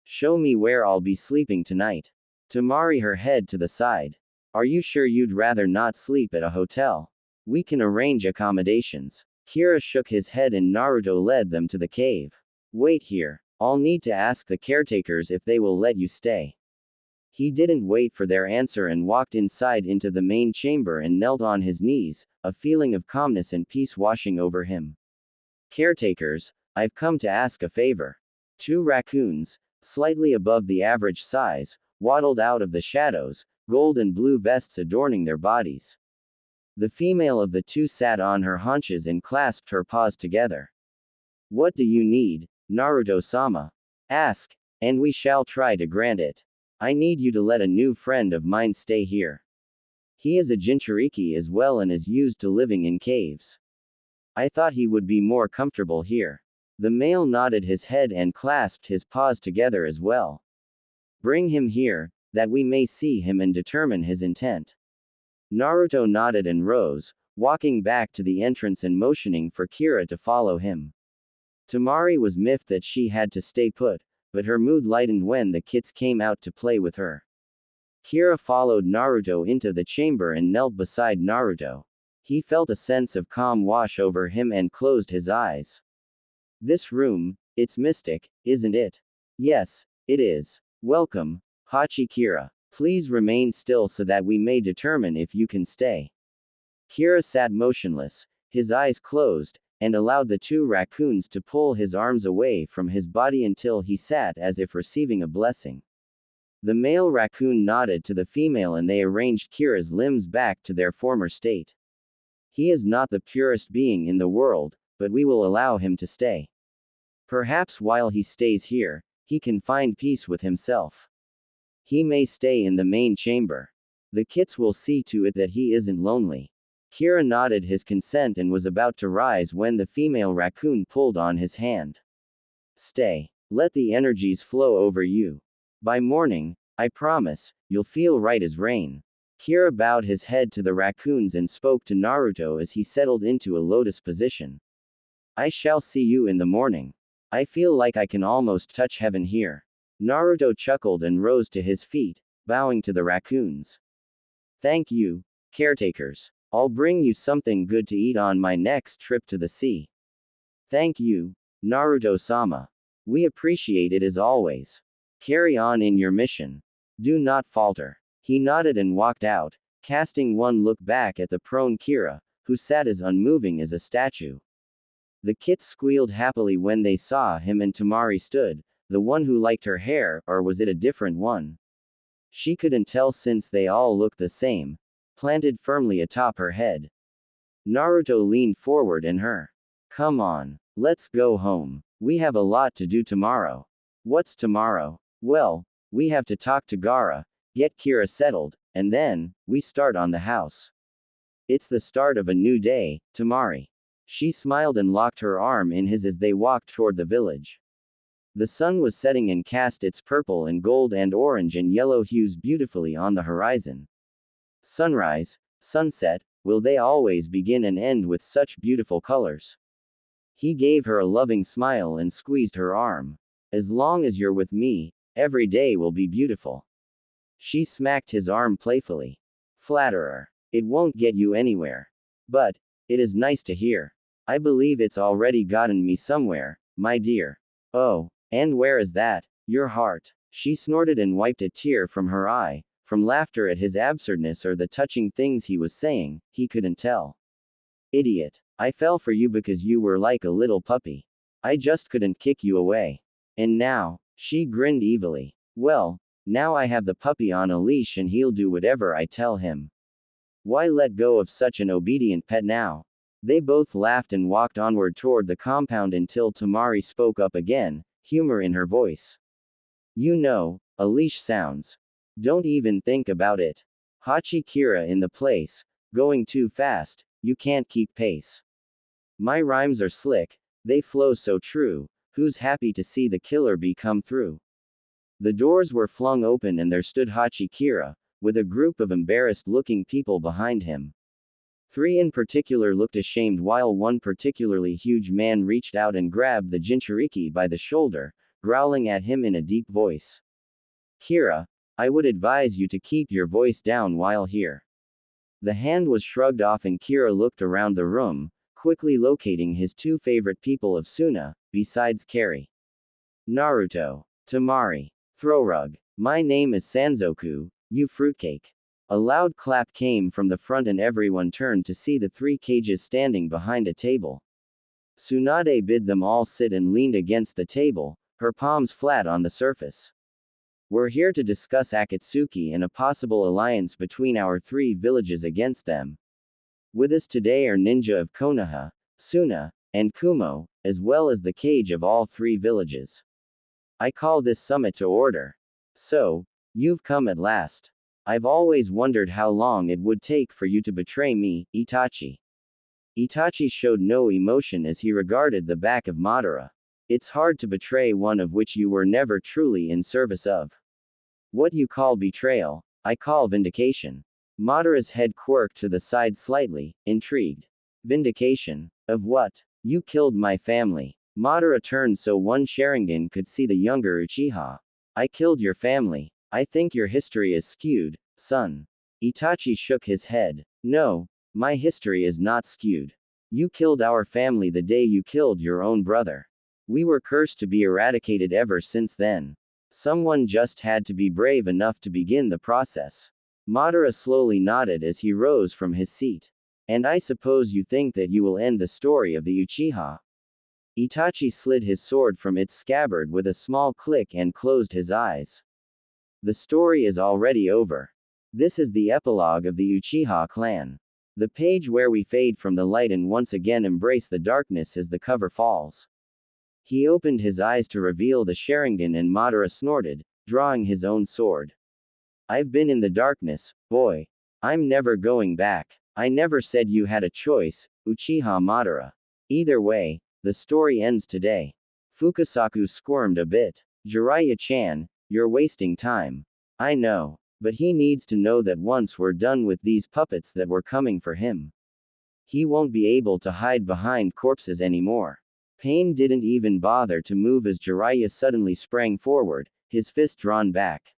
Show me where I'll be sleeping tonight. Tamari her head to the side. Are you sure you'd rather not sleep at a hotel? We can arrange accommodations. Kira shook his head and Naruto led them to the cave. Wait here. I'll need to ask the caretakers if they will let you stay. He didn't wait for their answer and walked inside into the main chamber and knelt on his knees, a feeling of calmness and peace washing over him. Caretakers, I've come to ask a favor. 2 raccoons, slightly above the average size, waddled out of the shadows, gold and blue vests adorning their bodies. The female of the two sat on her haunches and clasped her paws together. What do you need, Naruto-sama? Ask, and we shall try to grant it. I need you to let a new friend of mine stay here. He is a Jinchuriki as well and is used to living in caves. I thought he would be more comfortable here. The male nodded his head and clasped his paws together as well. Bring him here, that we may see him and determine his intent. Naruto nodded and rose, walking back to the entrance and motioning for Kira to follow him. Tamari was miffed that she had to stay put, but her mood lightened when the kits came out to play with her. Kira followed Naruto into the chamber and knelt beside Naruto. He felt a sense of calm wash over him and closed his eyes. This room, it's mystic, isn't it? Yes, it is. Welcome, Hachi Kira. Please remain still so that we may determine if you can stay. Kira sat motionless, his eyes closed, and allowed the two raccoons to pull his arms away from his body until he sat as if receiving a blessing. The male raccoon nodded to the female and they arranged Kira's limbs back to their former state. He is not the purest being in the world, but we will allow him to stay. Perhaps while he stays here, he can find peace with himself. He may stay in the main chamber. The kits will see to it that he isn't lonely. Kira nodded his consent and was about to rise when the female raccoon pulled on his hand. Stay. Let the energies flow over you. By morning, I promise, you'll feel right as rain. Kira bowed his head to the raccoons and spoke to Naruto as he settled into a lotus position. I shall see you in the morning. I feel like I can almost touch heaven here. Naruto chuckled and rose to his feet, bowing to the raccoons. Thank you, caretakers. I'll bring you something good to eat on my next trip to the sea. Thank you, Naruto-sama. We appreciate it as always. Carry on in your mission. Do not falter. He nodded and walked out, casting one look back at the prone Kira, who sat as unmoving as a statue. The kits squealed happily when they saw him and Tamari stood, the one who liked her hair, or was it a different one? She couldn't tell since they all looked the same, planted firmly atop her head. Naruto leaned forward and her. Come on, let's go home. We have a lot to do tomorrow. What's tomorrow? Well, we have to talk to Gaara, get Kira settled, and then, we start on the house. It's the start of a new day, Tamari. She smiled and locked her arm in his as they walked toward the village. The sun was setting and cast its purple and gold and orange and yellow hues beautifully on the horizon. Sunrise, sunset, will they always begin and end with such beautiful colors? He gave her a loving smile and squeezed her arm. As long as you're with me, every day will be beautiful. She smacked his arm playfully. Flatterer. It won't get you anywhere. But, it is nice to hear. I believe it's already gotten me somewhere, my dear. Oh, and where is that? Your heart. She snorted and wiped a tear from her eye, from laughter at his absurdness or the touching things he was saying, he couldn't tell. Idiot. I fell for you because you were like a little puppy. I just couldn't kick you away. And now, she grinned evilly. Well, now I have the puppy on a leash and he'll do whatever I tell him. Why let go of such an obedient pet now? They both laughed and walked onward toward the compound until Tamari spoke up again, humor in her voice. You know, a leash sounds. Don't even think about it. Hachi Kira in the place, going too fast, you can't keep pace. My rhymes are slick, they flow so true, who's happy to see the killer bee come through? The doors were flung open and there stood Hachi Kira, with a group of embarrassed-looking people behind him. 3 in particular looked ashamed while one particularly huge man reached out and grabbed the Jinchuriki by the shoulder, growling at him in a deep voice. Kira, I would advise you to keep your voice down while here. The hand was shrugged off and Kira looked around the room, quickly locating his 2 favorite people of Suna, besides Kari. Naruto. Tamari. Throwrug. My name is Sanzoku, you fruitcake. A loud clap came from the front and everyone turned to see the 3 cages standing behind a table. Tsunade bid them all sit and leaned against the table, her palms flat on the surface. We're here to discuss Akatsuki and a possible alliance between our 3 villages against them. With us today are ninja of Konoha, Suna, and Kumo, as well as the cage of all 3 villages. I call this summit to order. So, you've come at last. I've always wondered how long it would take for you to betray me, Itachi. Itachi showed no emotion as he regarded the back of Madara. It's hard to betray one of which you were never truly in service of. What you call betrayal, I call vindication. Madara's head quirked to the side slightly, intrigued. Vindication? Of what? You killed my family. Madara turned so one Sharingan could see the younger Uchiha. I killed your family. I think your history is skewed, son. Itachi shook his head. No, my history is not skewed. You killed our family the day you killed your own brother. We were cursed to be eradicated ever since then. Someone just had to be brave enough to begin the process. Madara slowly nodded as he rose from his seat. And I suppose you think that you will end the story of the Uchiha. Itachi slid his sword from its scabbard with a small click and closed his eyes. The story is already over. This is the epilogue of the Uchiha clan. The page where we fade from the light and once again embrace the darkness as the cover falls. He opened his eyes to reveal the Sharingan and Madara snorted, drawing his own sword. I've been in the darkness, boy. I'm never going back. I never said you had a choice, Uchiha Madara. Either way, the story ends today. Fukasaku squirmed a bit. Jiraiya-chan, you're wasting time. I know. But he needs to know that once we're done with these puppets that were coming for him, he won't be able to hide behind corpses anymore. Pain didn't even bother to move as Jiraiya suddenly sprang forward, his fist drawn back.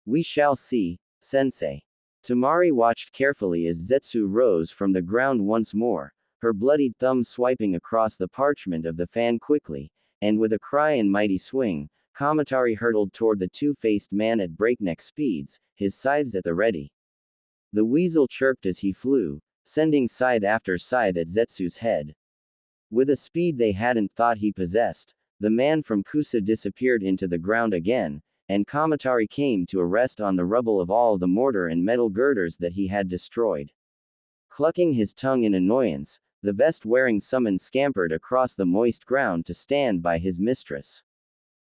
We shall see, sensei. Tamari watched carefully as Zetsu rose from the ground once more, her bloodied thumb swiping across the parchment of the fan quickly, and with a cry and mighty swing, Kamatari hurtled toward the two-faced man at breakneck speeds, his scythes at the ready. The weasel chirped as he flew, sending scythe after scythe at Zetsu's head. With a speed they hadn't thought he possessed, the man from Kusa disappeared into the ground again, and Kamatari came to a rest on the rubble of all the mortar and metal girders that he had destroyed. Clucking his tongue in annoyance, the vest-wearing summon scampered across the moist ground to stand by his mistress.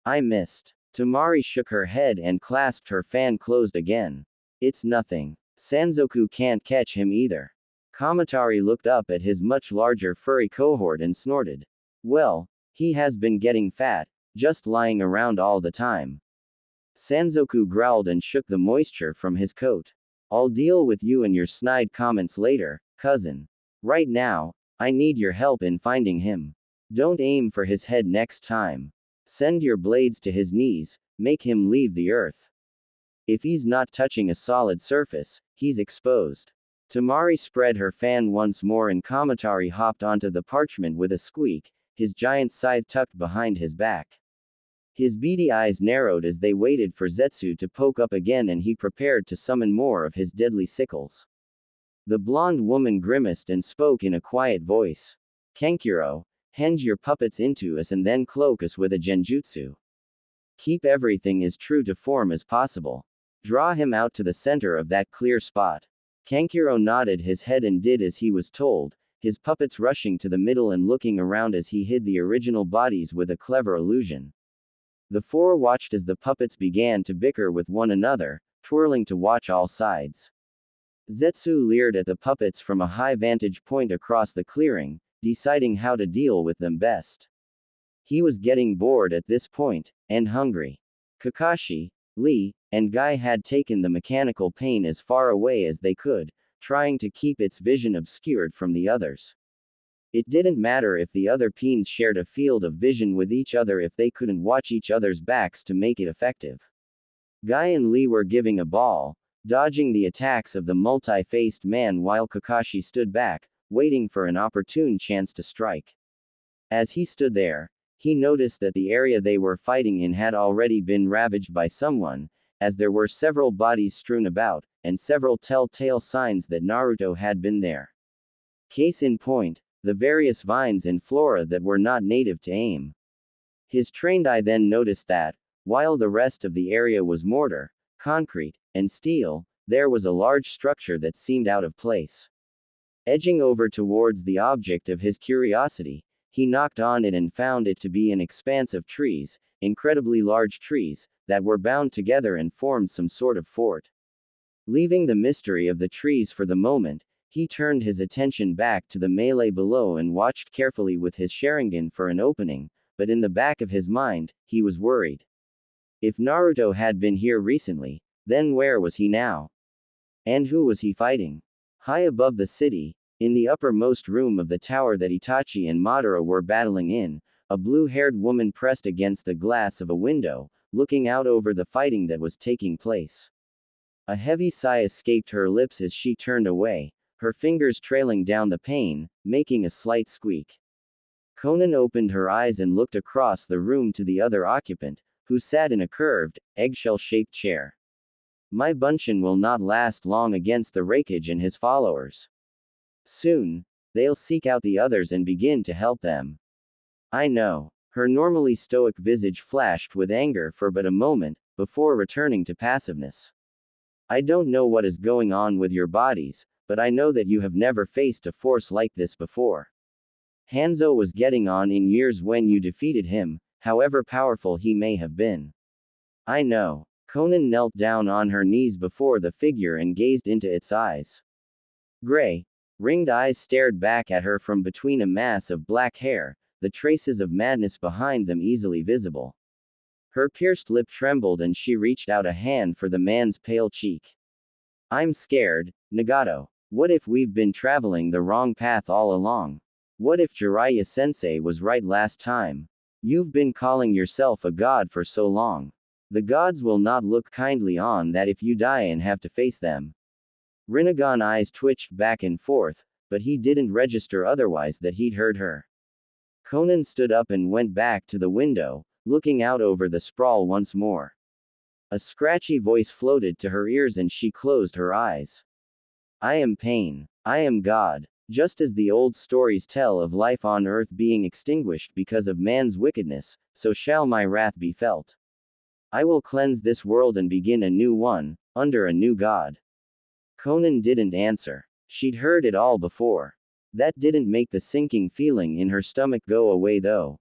I missed. Tamari shook her head and clasped her fan closed again. It's nothing. Sanzoku can't catch him either. Kamatari looked up at his much larger furry cohort and snorted. Well, he has been getting fat, just lying around all the time. Sanzoku growled and shook the moisture from his coat. I'll deal with you and your snide comments later, cousin. Right now, I need your help in finding him. Don't aim for his head next time. Send your blades to his knees, make him leave the earth. If he's not touching a solid surface, he's exposed. Tamari spread her fan once more and Kamatari hopped onto the parchment with a squeak, his giant scythe tucked behind his back. His beady eyes narrowed as they waited for Zetsu to poke up again and he prepared to summon more of his deadly sickles. The blonde woman grimaced and spoke in a quiet voice. Kankuro, henge your puppets into us and then cloak us with a genjutsu. Keep everything as true to form as possible. Draw him out to the center of that clear spot. Kankuro nodded his head and did as he was told, his puppets rushing to the middle and looking around as he hid the original bodies with a clever illusion. The four watched as the puppets began to bicker with one another, twirling to watch all sides. Zetsu leered at the puppets from a high vantage point across the clearing, deciding how to deal with them best. He was getting bored at this point, and hungry. Kakashi, Lee, and Guy had taken the mechanical pain as far away as they could, trying to keep its vision obscured from the others. It didn't matter if the other peens shared a field of vision with each other if they couldn't watch each other's backs to make it effective. Guy and Lee were giving a ball, dodging the attacks of the multi-faced man while Kakashi stood back, waiting for an opportune chance to strike. As he stood there, he noticed that the area they were fighting in had already been ravaged by someone, as there were several bodies strewn about, and several telltale signs that Naruto had been there. Case in point, the various vines and flora that were not native to AIM. His trained eye then noticed that, while the rest of the area was mortar, concrete, and steel, there was a large structure that seemed out of place. Edging over towards the object of his curiosity, he knocked on it and found it to be an expanse of trees, incredibly large trees, that were bound together and formed some sort of fort. Leaving the mystery of the trees for the moment, he turned his attention back to the melee below and watched carefully with his Sharingan for an opening, but in the back of his mind, he was worried. If Naruto had been here recently, then where was he now? And who was he fighting? High above the city, in the uppermost room of the tower that Itachi and Madara were battling in, a blue-haired woman pressed against the glass of a window, looking out over the fighting that was taking place. A heavy sigh escaped her lips as she turned away, her fingers trailing down the pane, making a slight squeak. Konan opened her eyes and looked across the room to the other occupant, who sat in a curved, eggshell-shaped chair. My Bunshin will not last long against the Raikage and his followers. Soon, they'll seek out the others and begin to help them. I know. Her normally stoic visage flashed with anger for but a moment, before returning to passiveness. I don't know what is going on with your bodies, but I know that you have never faced a force like this before. Hanzo was getting on in years when you defeated him, however powerful he may have been. I know. Conan knelt down on her knees before the figure and gazed into its eyes. Gray, ringed eyes stared back at her from between a mass of black hair, the traces of madness behind them easily visible. Her pierced lip trembled and she reached out a hand for the man's pale cheek. I'm scared, Nagato. What if we've been traveling the wrong path all along? What if Jiraiya-sensei was right last time? You've been calling yourself a god for so long. The gods will not look kindly on that if you die and have to face them. Rinnegan's eyes twitched back and forth, but he didn't register otherwise that he'd heard her. Conan stood up and went back to the window, looking out over the sprawl once more. A scratchy voice floated to her ears and she closed her eyes. I am pain. I am God. Just as the old stories tell of life on earth being extinguished because of man's wickedness, so shall my wrath be felt. I will cleanse this world and begin a new one, under a new God. Conan didn't answer. She'd heard it all before. That didn't make the sinking feeling in her stomach go away though.